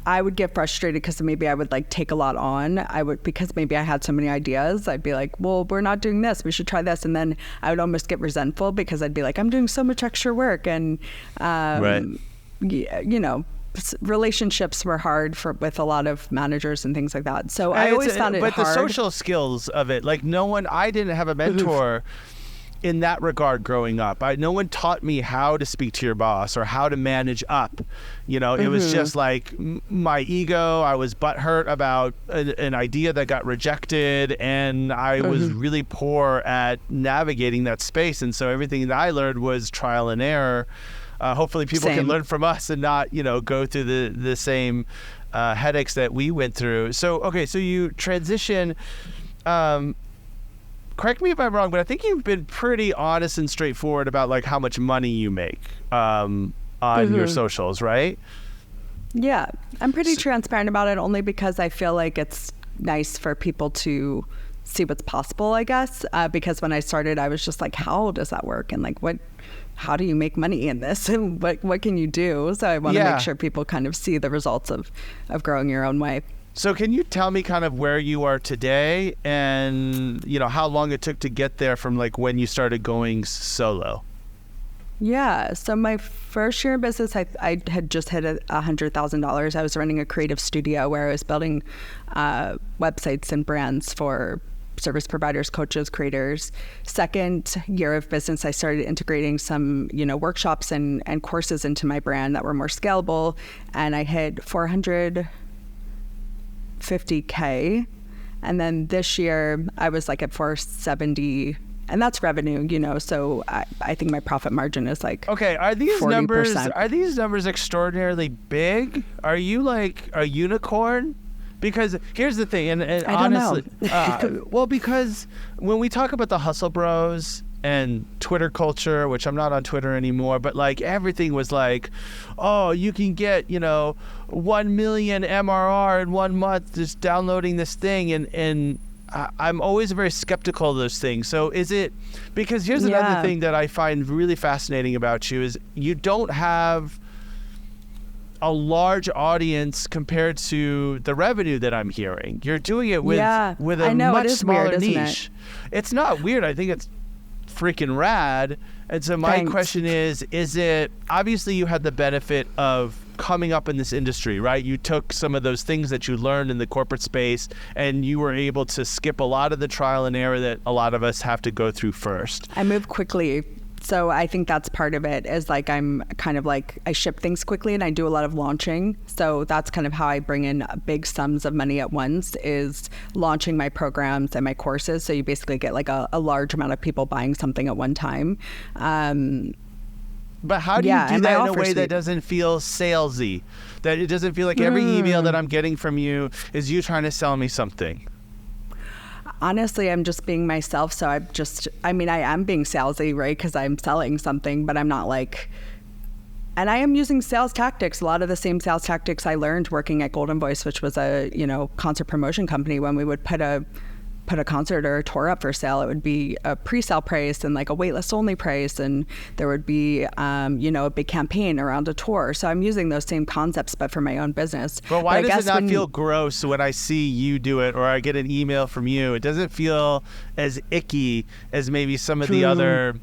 I would get frustrated because maybe I would take a lot on. Because maybe I had so many ideas. I'd be like, well, we're not doing this. We should try this. And then I would almost get resentful because I'd be like, I'm doing so much extra work. And, right. Relationships were hard with a lot of managers and things like that. So I always found it hard. But the social skills of it, I didn't have a mentor in that regard growing up. No one taught me how to speak to your boss or how to manage up. It was just my ego. I was butthurt about an idea that got rejected, and I was really poor at navigating that space. And so everything that I learned was trial and error. Hopefully people can learn from us and not, go through the same headaches that we went through. So you transition. Correct me if I'm wrong, but I think you've been pretty honest and straightforward about how much money you make on your socials, right? Yeah, I'm pretty transparent about it only because I feel like it's nice for people to see what's possible, I guess. Because when I started, I was just like, how does that work? And how do you make money in this? And what can you do? So I want to make sure people kind of see the results of growing your own way. So can you tell me kind of where you are today and, how long it took to get there from when you started going solo? Yeah. So my first year in business, I had just hit $100,000. I was running a creative studio where I was building websites and brands for service providers, coaches, creators. Second year of business, I started integrating some, workshops and courses into my brand that were more scalable. And I hit $450K. And then this year I was at 470, and that's revenue, so I think my profit margin is okay, are these 40%. numbers extraordinarily big? Are you a unicorn? Because here's the thing, and honestly, well, because when we talk about the hustle bros and Twitter culture, which I'm not on Twitter anymore, but everything was oh, you can get 1 million MRR in 1 month just downloading this thing, and I'm always very skeptical of those things. So is it, because here's another thing that I find really fascinating about you is you don't have a large audience compared to the revenue that I'm hearing. You're doing it with a much smaller niche. It's not weird. I think it's freaking rad. And so my question is it, obviously you had the benefit of coming up in this industry, right? You took some of those things that you learned in the corporate space and you were able to skip a lot of the trial and error that a lot of us have to go through first. I move quickly. So I think that's part of it is I'm kind of I ship things quickly and I do a lot of launching. So that's kind of how I bring in big sums of money at once is launching my programs and my courses. So you basically get a large amount of people buying something at one time. But how do you do and that my in a offer way that suite. doesn't feel salesy? That it doesn't feel like every email that I'm getting from you is you trying to sell me something? Honestly, I'm just being myself. So I am being salesy, right? Because I'm selling something, but I'm not like, and I am using sales tactics, a lot of the same sales tactics I learned working at Golden Voice, which was a, concert promotion company. When we would put a concert or a tour up for sale, it would be a pre-sale price and like a waitlist only price, and there would be a big campaign around a tour. So I'm using those same concepts but for my own business. But why does it not feel gross when I see you do it or I get an email from you? It doesn't feel as icky as maybe some of the other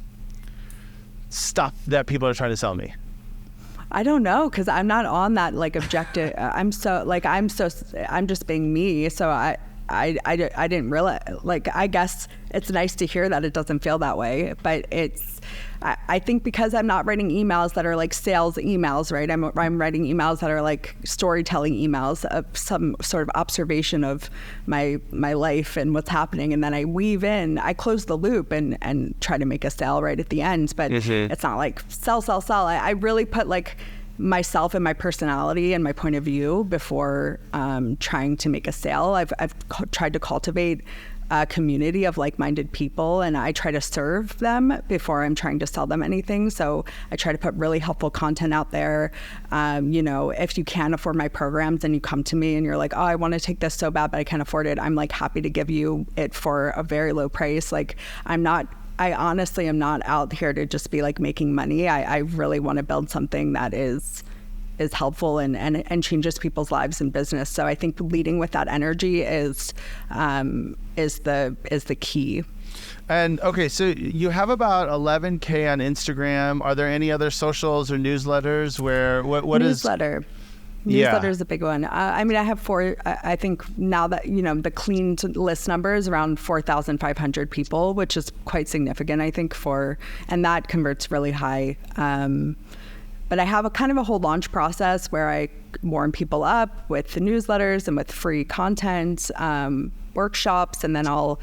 stuff that people are trying to sell me. I don't know, because I'm not on that like objective. I'm just being me. So I didn't realize, like, I guess it's nice to hear that it doesn't feel that way, but I think because I'm not writing emails that are like sales emails, right? I'm writing emails that are like storytelling emails of some sort of observation of my life and what's happening. And then I close the loop and try to make a sale right at the end, but it's not like sell. I really put like myself and my personality and my point of view before trying to make a sale. I've tried to cultivate a community of like-minded people, and I try to serve them before I'm trying to sell them anything. So I try to put really helpful content out there. If you can't afford my programs and you come to me and you're like, oh, I want to take this so bad, but I can't afford it, I'm like happy to give you it for a very low price. Like I honestly am not out here to just be like making money. I really want to build something that is helpful and changes people's lives and business. So I think leading with that energy is the key. And okay, so you have about 11K on Instagram. Are there any other socials or newsletters where what Newsletter. Newsletter is a big one. I have 4. I think now that the clean list number is around 4,500 people, which is quite significant, I think, and that converts really high. But I have a kind of a whole launch process where I warm people up with the newsletters and with free content, workshops, and then I'll,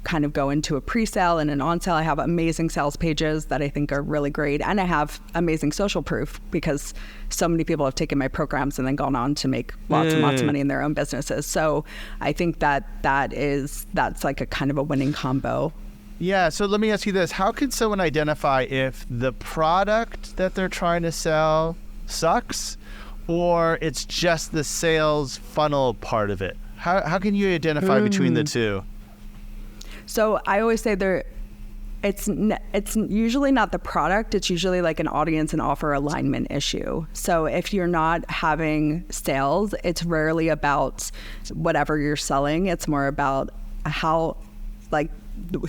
kind of go into a pre-sale and an on-sale. I have amazing sales pages that I think are really great. And I have amazing social proof because so many people have taken my programs and then gone on to make lots and lots of money in their own businesses. So I think that's like a kind of a winning combo. Yeah, so let me ask you this. How can someone identify if the product that they're trying to sell sucks or it's just the sales funnel part of it? How can you identify between the two? So I always say it's usually not the product. It's usually like an audience and offer alignment issue. So if you're not having sales, it's rarely about whatever you're selling. It's more about how, like,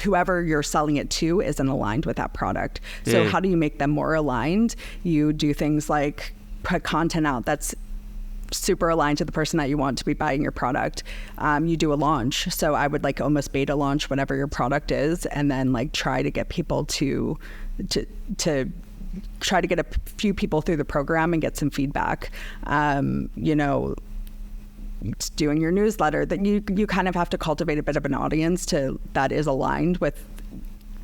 whoever you're selling it to isn't aligned with that product. So how do you make them more aligned? You do things like put content out that's super aligned to the person that you want to be buying your product. You do a launch. So I would like almost beta launch whatever your product is, and then like try to get people to try to get a few people through the program and get some feedback. Doing your newsletter, that you kind of have to cultivate a bit of an audience that is aligned with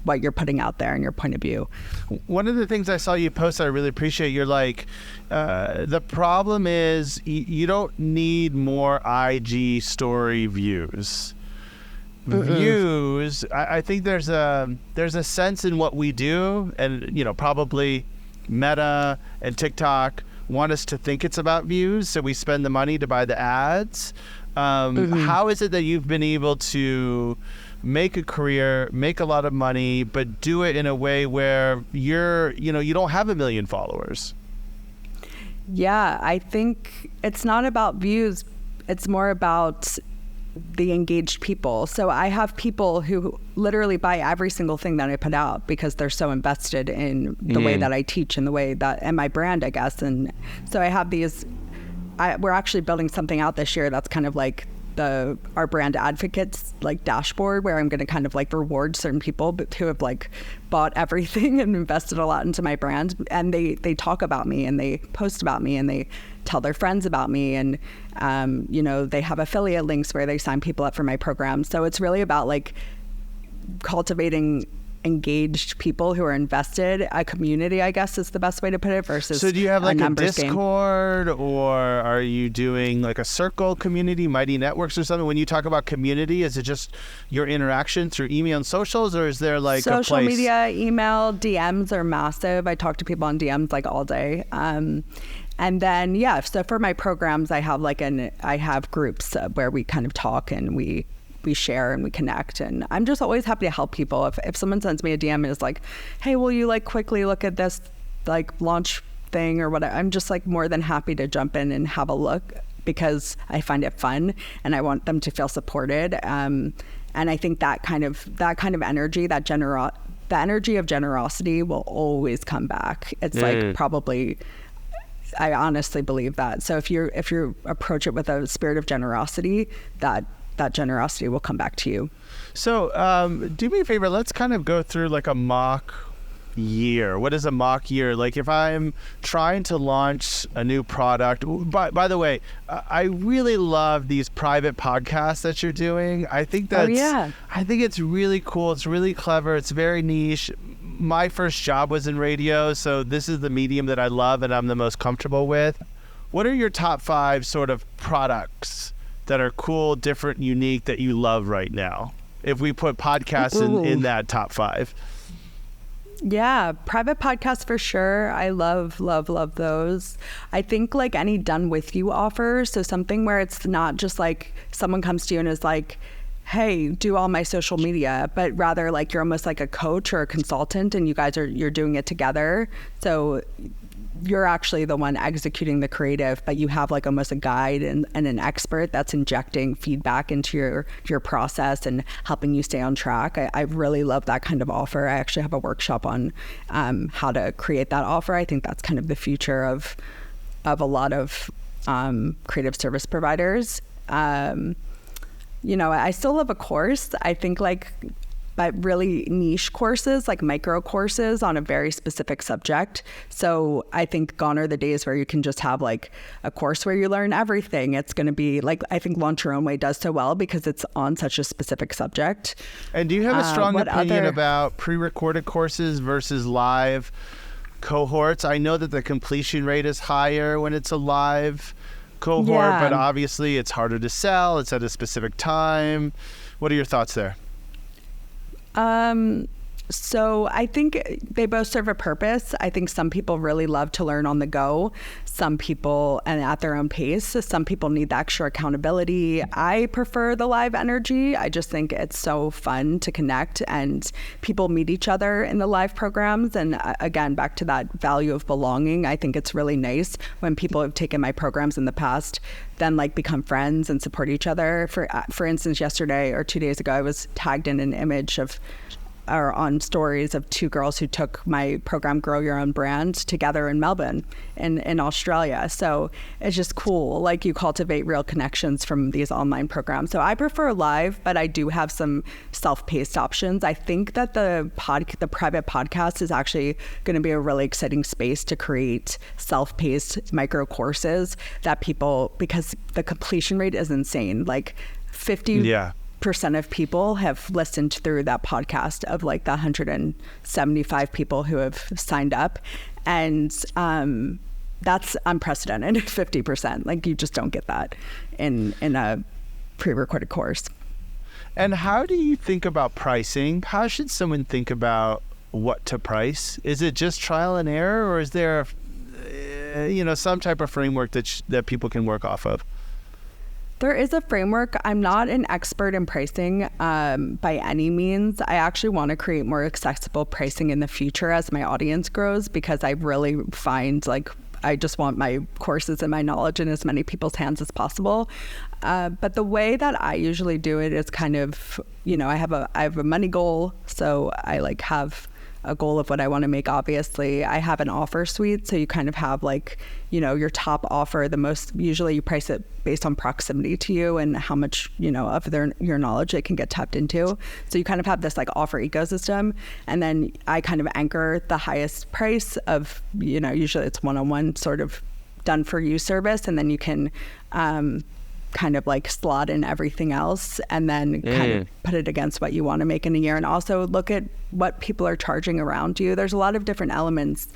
what you're putting out there and your point of view. One of the things I saw you post I really appreciate, you're like, the problem is you don't need more IG story views. Views, I think there's a sense in what we do, and probably Meta and TikTok want us to think it's about views, so we spend the money to buy the ads. How is it that you've been able to make a career, make a lot of money, but do it in a way where you don't have 1 million followers? Yeah, I think it's not about views. It's more about the engaged people. So I have people who literally buy every single thing that I put out because they're so invested in the way that I teach and the way that, and my brand, I guess. And so I have we're actually building something out this year that's kind of like our brand advocates like dashboard, where I'm going to kind of like reward certain people who have like bought everything and invested a lot into my brand, and they talk about me and they post about me and they tell their friends about me, and they have affiliate links where they sign people up for my program. So it's really about like cultivating engaged people who are invested, a community, I guess is the best way to put it, versus So do you have like a Discord game. Or are you doing like a circle community, Mighty Networks or something? When you talk about community, is it just your interaction through email and socials, or is there like social a place? media, email, DMs are massive. I talk to people on DMs like all day. And then, so for my programs, I have groups where we kind of talk and we share and we connect, and I'm just always happy to help people. If someone sends me a DM and is like, hey, will you like quickly look at this like launch thing or whatever, I'm just like more than happy to jump in and have a look, because I find it fun and I want them to feel supported. And I think that kind of energy, the energy of generosity will always come back. It's like probably, I honestly believe that. So if you approach it with a spirit of generosity, that generosity will come back to you. So do me a favor, let's kind of go through like a mock year. What is a mock year? Like if I'm trying to launch a new product, by the way, I really love these private podcasts that you're doing. I think I think it's really cool. It's really clever. It's very niche. My first job was in radio, so this is the medium that I love and I'm the most comfortable with. What are your top 5 sort of products that are cool, different, unique, that you love right now? If we put podcasts in that top 5. Yeah, private podcasts for sure. I love those. I think like any done with you offers, so something where it's not just like someone comes to you and is like, hey, do all my social media, but rather like you're almost like a coach or a consultant and you're doing it together. So you're actually the one executing the creative, but you have like almost a guide and an expert that's injecting feedback into your process and helping you stay on track. I really love that kind of offer. I actually have a workshop on how to create that offer. I think that's kind of the future of a lot of creative service providers. I still love a course. I think but really niche courses, like micro courses on a very specific subject. So I think gone are the days where you can just have like a course where you learn everything. It's going to be like, I think Launch Your Own Way does so well because it's on such a specific subject. And do you have a strong opinion about pre-recorded courses versus live cohorts? I know that the completion rate is higher when it's a live cohort, but obviously it's harder to sell. It's at a specific time. What are your thoughts there? So I think they both serve a purpose. I think some people really love to learn on the go. Some people, and at their own pace. So some people need the extra accountability. I prefer the live energy. I just think it's so fun to connect and people meet each other in the live programs. And again, back to that value of belonging. I think it's really nice when people have taken my programs in the past, then like become friends and support each other. For instance, yesterday or 2 days ago, I was tagged in an image or on stories of 2 girls who took my program Grow Your Own Brand together in Melbourne in Australia. So it's just cool. Like you cultivate real connections from these online programs. So I prefer live, but I do have some self-paced options. I think that the private podcast is actually going to be a really exciting space to create self-paced micro courses that people, because the completion rate is insane. Like 50% of people have listened through that podcast of like the 175 people who have signed up. And that's unprecedented, 50%. Like you just don't get that in a pre-recorded course. And how do you think about pricing? How should someone think about what to price? Is it just trial and error, or is there some type of framework that people can work off of? There is a framework. I'm not an expert in pricing by any means. I actually want to create more accessible pricing in the future as my audience grows, because I really find I just want my courses and my knowledge in as many people's hands as possible. But the way that I usually do it is kind of, I have a money goal. So I have a goal of what I want to make. Obviously, I have an offer suite. So you kind of have your top offer, usually you price it based on proximity to you and how much, of your knowledge it can get tapped into. So you kind of have this offer ecosystem. And then I kind of anchor the highest price of, usually it's one-on-one sort of done for you service. And then you can, kind of like slot in everything else and then kind of put it against what you want to make in a year. And also look at what people are charging around you. There's a lot of different elements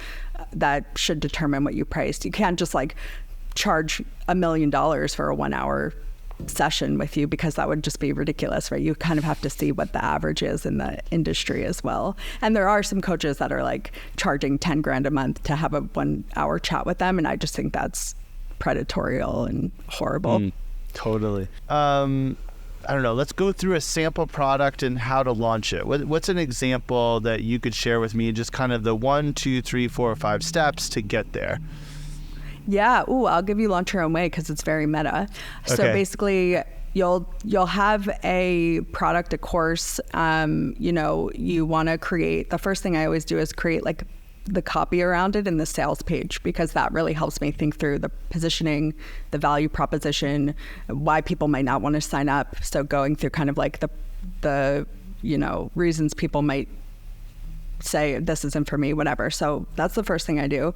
that should determine what you price. You can't just like charge $1 million for a 1 hour session with you, because that would just be ridiculous, right? You kind of have to see what the average is in the industry as well. And there are some coaches that are like charging 10 grand a month to have a 1 hour chat with them. And I just think that's predatory and horrible. Totally. I don't know. Let's go through a sample product and how to launch it. What's an example that you could share with me? Just kind of the 1, 2, 3, 4, or 5 steps to get there. Yeah. Ooh, I'll give you Launch Your Own Way because it's very meta. Okay. So basically, you'll have a product, a course. You want to create. The first thing I always do is create like the copy around it and the sales page, because that really helps me think through the positioning, the value proposition, why people might not want to sign up. So going through kind of like the reasons people might say this isn't for me, whatever. So that's the first thing I do.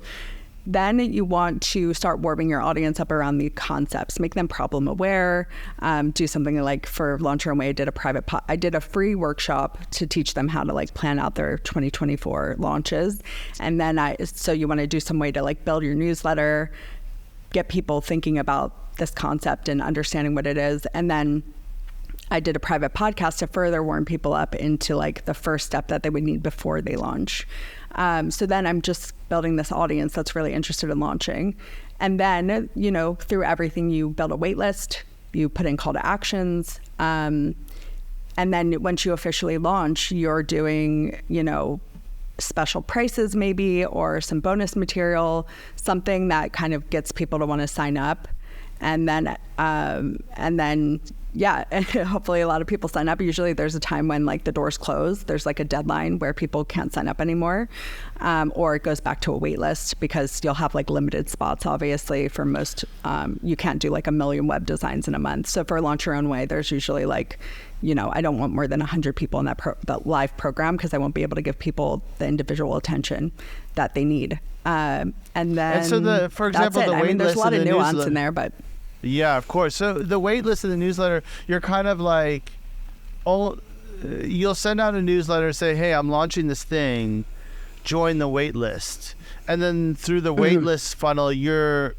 Then you want to start warming your audience up around the concepts, make them problem aware, do something like for Launch Your Own Way, I did a free workshop to teach them how to like plan out their 2024 launches. And then so you want to do some way to like build your newsletter, get people thinking about this concept and understanding what it is. And then I did a private podcast to further warm people up into like the first step that they would need before they launch. So then I'm just building this audience that's really interested in launching. And then, through everything, you build a wait list, you put in call to actions. And then once you officially launch, you're doing, special prices maybe, or some bonus material, something that kind of gets people to want to sign up. And then hopefully a lot of people sign up. Usually there's a time when like the doors close. There's like a deadline where people can't sign up anymore, or it goes back to a wait list, because you'll have like limited spots, obviously, for most. You can't do like 1 million web designs in a month. So for Launch Your Own Way, there's usually like, I don't want more than 100 people in that live program, because I won't be able to give people the individual attention that they need. And so for example, the wait list, there's a lot of nuance in there, but. Yeah, of course. So the wait list of the newsletter, you're kind of like, you'll send out a newsletter, say, hey, I'm launching this thing, join the wait list. And then through the wait list funnel, you're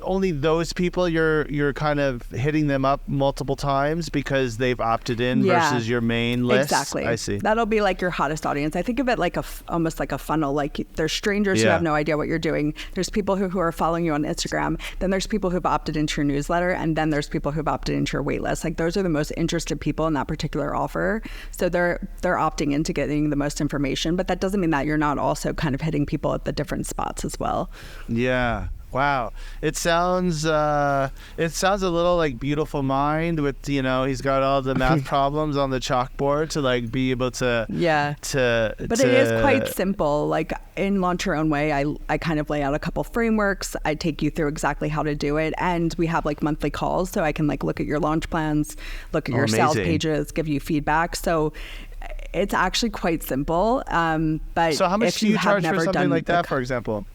only those people you're kind of hitting them up multiple times because they've opted in versus your main list. Exactly. I see. That'll be like your hottest audience. I think of it like almost like a funnel. Like there's strangers who have no idea what you're doing. There's people who are following you on Instagram. Then there's people who've opted into your newsletter, and then there's people who've opted into your wait list. Like those are the most interested people in that particular offer. So they're opting into getting the most information, but that doesn't mean that you're not also kind of hitting people at the different spots as well. Yeah. Wow. It sounds a little like Beautiful Mind with, he's got all the math problems on the chalkboard to like be able to. Yeah. But it is quite simple. Like in Launch Your Own Way, I kind of lay out a couple frameworks. I take you through exactly how to do it. And we have like monthly calls, so I can like look at your launch plans, look at your sales pages, give you feedback. So it's actually quite simple. But so how much do you charge for something like that, for example?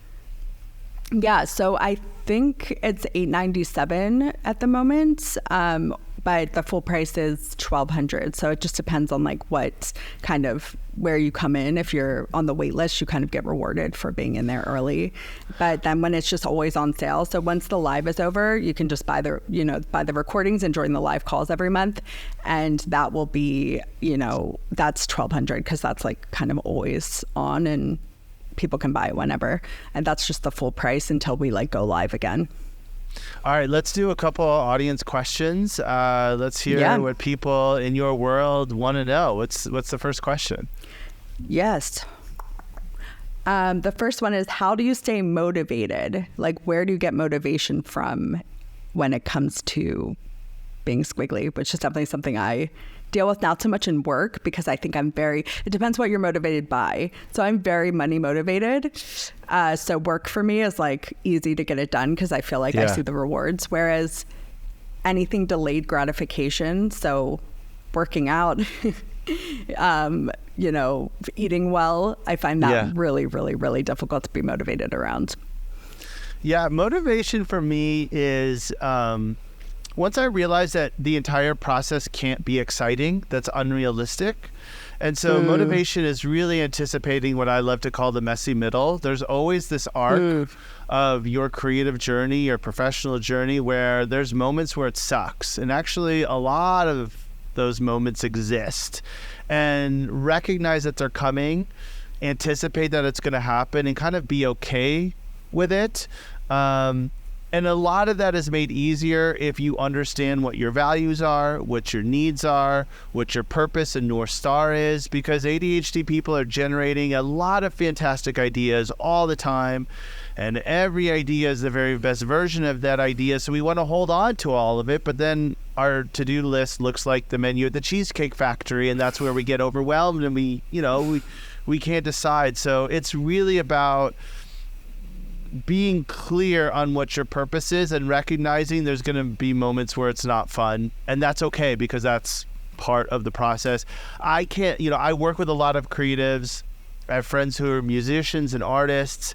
Yeah, so I think it's $897 at the moment, but the full price is $1,200. So it just depends on like what kind of where you come in. If you're on the wait list, you kind of get rewarded for being in there early. But then when it's just always on sale, so once the live is over, you can just buy the recordings and join the live calls every month, and that will be that's $1,200 because that's like kind of always on and people can buy it whenever, and that's just the full price until we like go live again. All right, let's do a couple audience questions. Let's hear what people in your world want to know. What's the first question? Yes. The first one is, how do you stay motivated? Like, where do you get motivation from when it comes to being squiggly, which is definitely something I deal with, not so much in work, because I think it depends what you're motivated by. So I'm very money motivated. So work for me is like easy to get it done because I feel like I see the rewards. Whereas anything delayed gratification, so working out, eating well, I find that really, really, really difficult to be motivated around. Yeah, motivation for me is once I realized that the entire process can't be exciting, that's unrealistic. And so motivation is really anticipating what I love to call the messy middle. There's always this arc of your creative journey, your professional journey, where there's moments where it sucks. And actually a lot of those moments exist. And recognize that they're coming, anticipate that it's going to happen, and kind of be okay with it. And a lot of that is made easier if you understand what your values are, what your needs are, what your purpose and North Star is, because ADHD people are generating a lot of fantastic ideas all the time, and every idea is the very best version of that idea. So we want to hold on to all of it, but then our to-do list looks like the menu at the Cheesecake Factory, and that's where we get overwhelmed and we can't decide. So it's really about being clear on what your purpose is and recognizing there's going to be moments where it's not fun, and that's okay, because that's part of the process. I work with a lot of creatives. I have friends who are musicians and artists.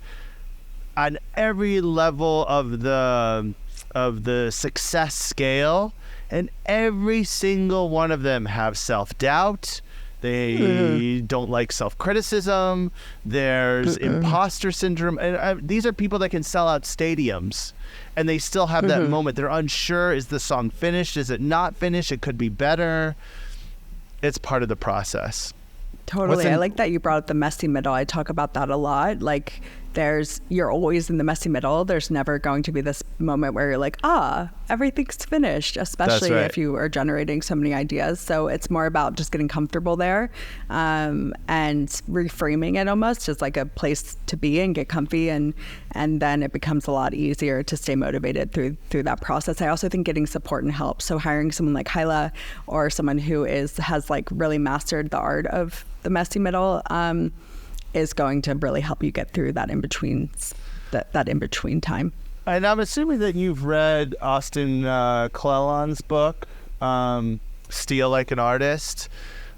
On every level of the success scale, and every single one of them have self-doubt. They don't like self-criticism. There's imposter syndrome. And these are people that can sell out stadiums, and they still have that moment. They're unsure. Is the song finished? Is it not finished? It could be better. It's part of the process. Totally. I like that you brought up the messy middle. I talk about that a lot. Like, you're always in the messy middle. There's never going to be this moment where you're like, everything's finished, especially if you are generating so many ideas. So it's more about just getting comfortable there, and reframing it almost as like a place to be and get comfy, and then it becomes a lot easier to stay motivated through that process. I also think getting support and help. So hiring someone like Hyla, or someone who has like really mastered the art of the messy middle, is going to really help you get through that in between time. And I'm assuming that you've read Austin Kleon's book, Steal Like an Artist.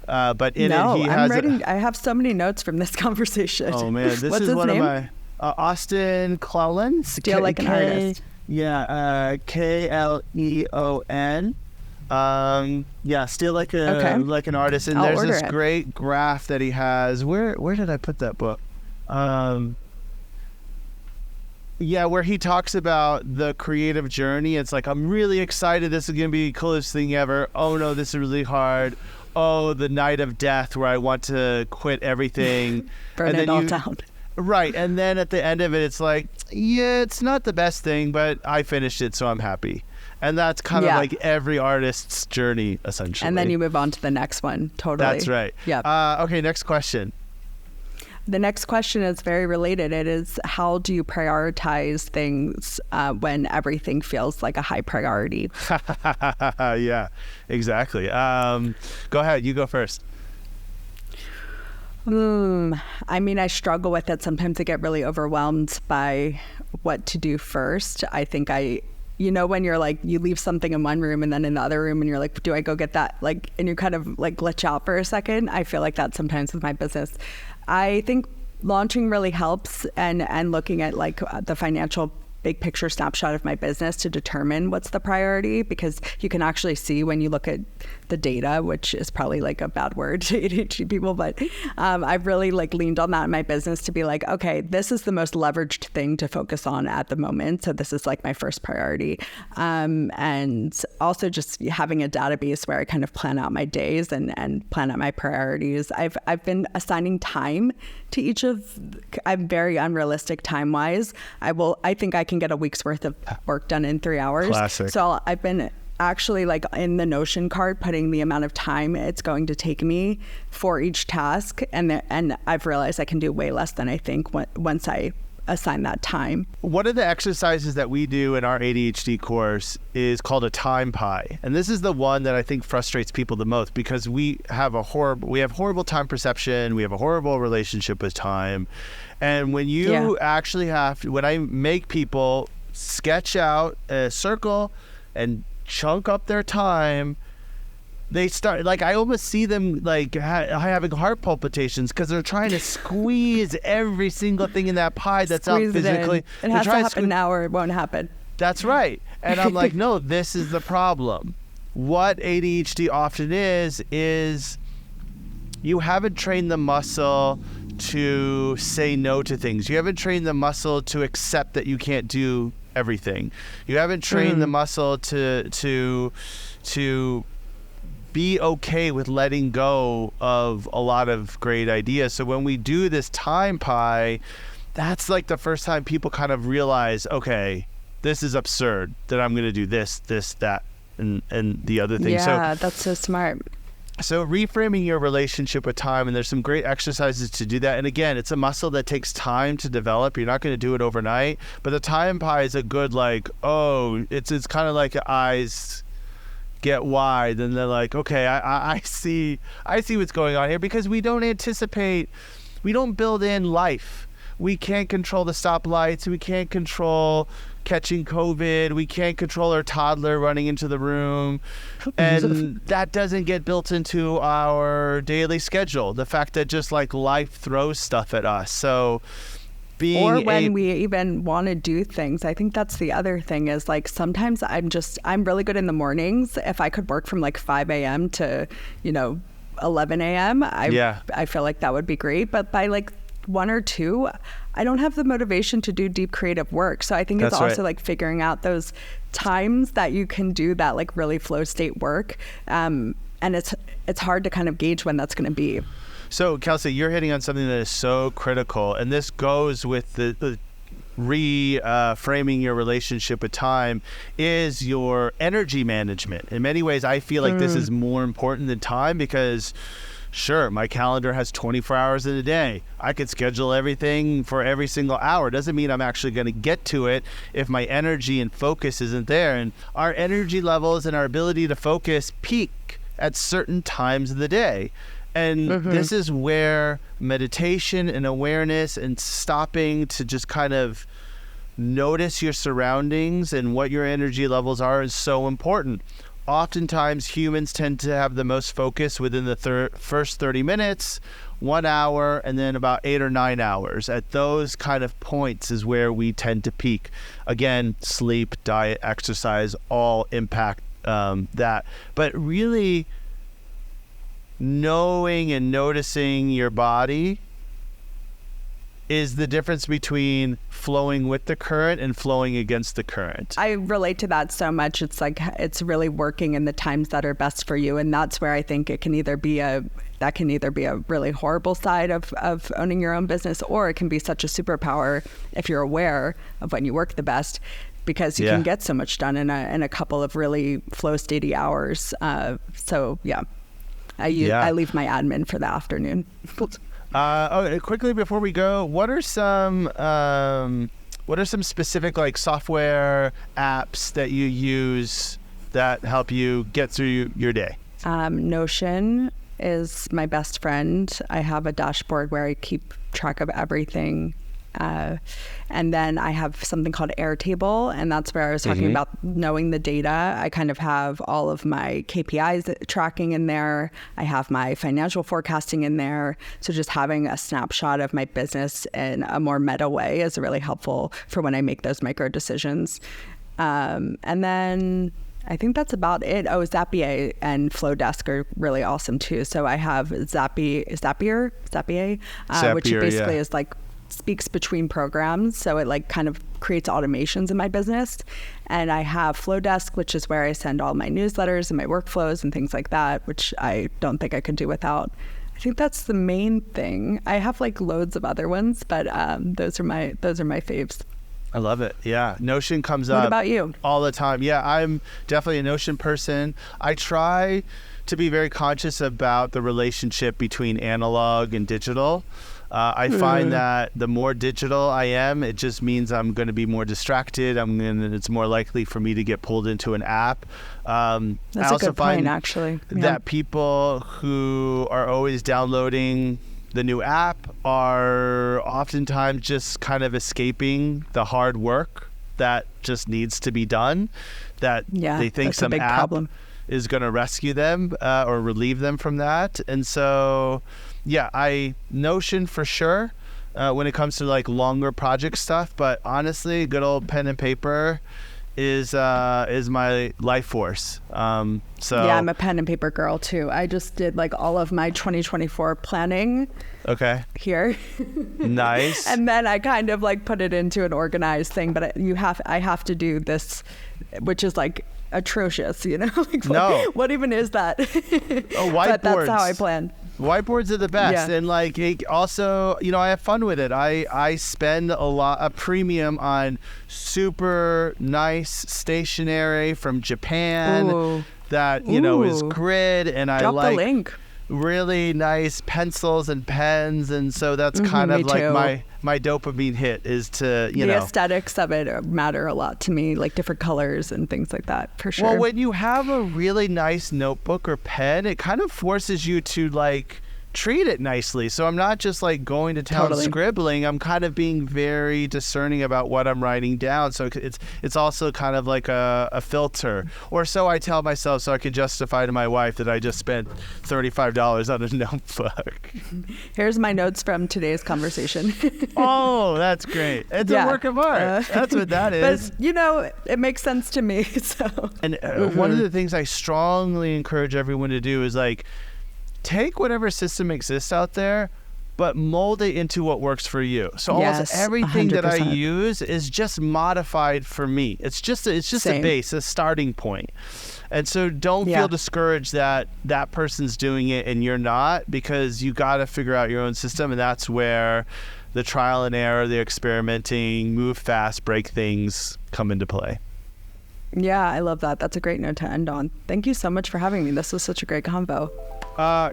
But in it, he has I have so many notes from this conversation. Oh man, this What's is his one name? of my Austin Kleon. Steal Like an Artist. Yeah, Kleon. Steal like an artist. And there's this great graph that he has. Where did I put that book? Where he talks about the creative journey. It's like, I'm really excited. This is going to be the coolest thing ever. Oh no, this is really hard. Oh, the night of death where I want to quit everything. Burn it all down. Right. And then at the end of it, it's like, yeah, it's not the best thing, but I finished it, so I'm happy. And that's kind of like every artist's journey, essentially. And then you move on to the next one. Totally. That's right. Yeah. Okay, next question. The next question is very related. It is, how do you prioritize things when everything feels like a high priority? Yeah, exactly. Go ahead. You go first. I mean, I struggle with it. Sometimes I get really overwhelmed by what to do first. I think when you're like, you leave something in one room and then in the other room and you're like, do I go get that? Like, and you kind of like glitch out for a second. I feel like that sometimes with my business. I think launching really helps, and looking at like the financial big picture snapshot of my business to determine what's the priority, because you can actually see when you look at the data, which is probably like a bad word to ADHD people, but I've really like leaned on that in my business to be like, okay, this is the most leveraged thing to focus on at the moment. So this is like my first priority. And also just having a database where I kind of plan out my days and plan out my priorities. I've been assigning time to each of, I'm very unrealistic time-wise. I think I can get a week's worth of work done in 3 hours. Classic. So I've been actually like in the Notion card putting the amount of time it's going to take me for each task, and I've realized I can do way less than I think once I assign that time. One of the exercises that we do in our ADHD course is called a time pie, and this is the one that I think frustrates people the most, because we have horrible time perception, we have a horrible relationship with time, and when you actually when I make people sketch out a circle and chunk up their time, they start, like, I almost see them like having heart palpitations because they're trying to squeeze every single thing in that pie that's out physically. It has to happen now or it won't happen. That's right. And I'm like, no, this is the problem. What ADHD often is you haven't trained the muscle to say no to things. You haven't trained the muscle to accept that you can't do everything. You haven't trained the muscle to be okay with letting go of a lot of great ideas. So when we do this time pie, that's like the first time people kind of realize, okay, this is absurd that I'm going to do this, that, and the other thing. Yeah, that's so smart. So reframing your relationship with time, and there's some great exercises to do that. And again, it's a muscle that takes time to develop. You're not going to do it overnight, but the time pie is a good, like, it's kind of like eyes get wide, and they're like, okay, I see what's going on here, because we don't build in life. We can't control the stoplights. We can't control catching COVID. We can't control our toddler running into the room. And that doesn't get built into our daily schedule. The fact that just like life throws stuff at us. So when we even want to do things, I think that's the other thing is like sometimes I'm really good in the mornings. If I could work from like 5 a.m. to, 11 a.m., I feel like that would be great. But by like 1 or 2, I don't have the motivation to do deep creative work. So I think it's also like figuring out those times that you can do that like really flow state work. And it's hard to kind of gauge when that's going to be. So Kelsey, you're hitting on something that is so critical, and this goes with the reframing your relationship with time, is your energy management. In many ways, I feel like this is more important than time, because sure, my calendar has 24 hours in a day. I could schedule everything for every single hour. Doesn't mean I'm actually going to get to it if my energy and focus isn't there. And our energy levels and our ability to focus peak at certain times of the day. And this is where meditation and awareness and stopping to just kind of notice your surroundings and what your energy levels are is so important. Oftentimes, humans tend to have the most focus within the first 30 minutes, 1 hour, and then about 8 or 9 hours. At those kind of points is where we tend to peak. Again, sleep, diet, exercise, all impact that. But really knowing and noticing your body is the difference between flowing with the current and flowing against the current. I relate to that so much. It's like, it's really working in the times that are best for you. And that's where I think it can either be a really horrible side of owning your own business, or it can be such a superpower if you're aware of when you work the best, because you can get so much done in a couple of really flow statey hours. I leave my admin for the afternoon. Okay, quickly before we go, what are some specific like software apps that you use that help you get through your day? Notion is my best friend. I have a dashboard where I keep track of everything. And then I have something called Airtable, and that's where I was talking about knowing the data. I kind of have all of my KPIs tracking in there. I have my financial forecasting in there. So just having a snapshot of my business in a more meta way is really helpful for when I make those micro decisions. And then I think that's about it. Oh, Zapier and Flowdesk are really awesome too. So I have Zapier, which basically is like speaks between programs, so it like kind of creates automations in my business. And I have Flowdesk, which is where I send all my newsletters and my workflows and things like that, which I don't think I could do without. I think that's the main thing. I have like loads of other ones, but those are my faves. I love it. Yeah. Notion comes up. What about you? All the time. Yeah, I'm definitely a Notion person. I try to be very conscious about the relationship between analog and digital. I find that the more digital I am, it just means I'm going to be more distracted. It's more likely for me to get pulled into an app. That's I also a good find point, actually. that people who are always downloading the new app are oftentimes just kind of escaping the hard work that just needs to be done. That they think some app is going to rescue them or relieve them from that. And so, Notion for sure when it comes to like longer project stuff. But honestly, good old pen and paper is my life force. So yeah, I'm a pen and paper girl too. I just did like all of my 2024 planning. Okay. Here. Nice. And then I kind of like put it into an organized thing, but I have to do this, which is like atrocious, you know? Like, no. What even is that? Oh, whiteboards. But that's how I plan. Whiteboards are the best. Yeah. And like also, you know, I have fun with it. I spend a premium on super nice stationery from Japan. Ooh. That, you know, is grid, and I Drop like the link. really nice pencils and pens, and so that's kind of like too. my dopamine hit is to, you the know. aesthetics of it matter a lot to me, like different colors and things like that, for sure. Well, when you have a really nice notebook or pen, it kind of forces you to like treat it nicely. So I'm not just like going to town scribbling. I'm kind of being very discerning about what I'm writing down. So it's also kind of like a filter, or so I tell myself, so I can justify to my wife that I just spent $35 on a notebook. Here's my notes from today's conversation. Oh, that's great. It's a work of art. That's what that is. But, you know, it makes sense to me. So. And one of the things I strongly encourage everyone to do is like, take whatever system exists out there, but mold it into what works for you. So almost everything 100%. That I use is just modified for me. It's just a base, a starting point. And so don't feel discouraged that that person's doing it and you're not, because you got to figure out your own system. And that's where the trial and error, the experimenting, move fast, break things come into play. Yeah, I love that. That's a great note to end on. Thank you so much for having me. This was such a great convo.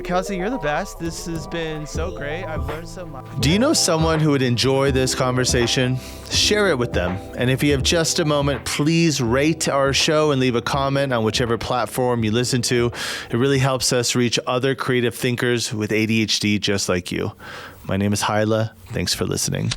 Kelsey, you're the best. This has been so great. I've learned so much. Do you know someone who would enjoy this conversation? Share it with them. And if you have just a moment, please rate our show and leave a comment on whichever platform you listen to. It really helps us reach other creative thinkers with ADHD just like you. My name is Hyla. Thanks for listening.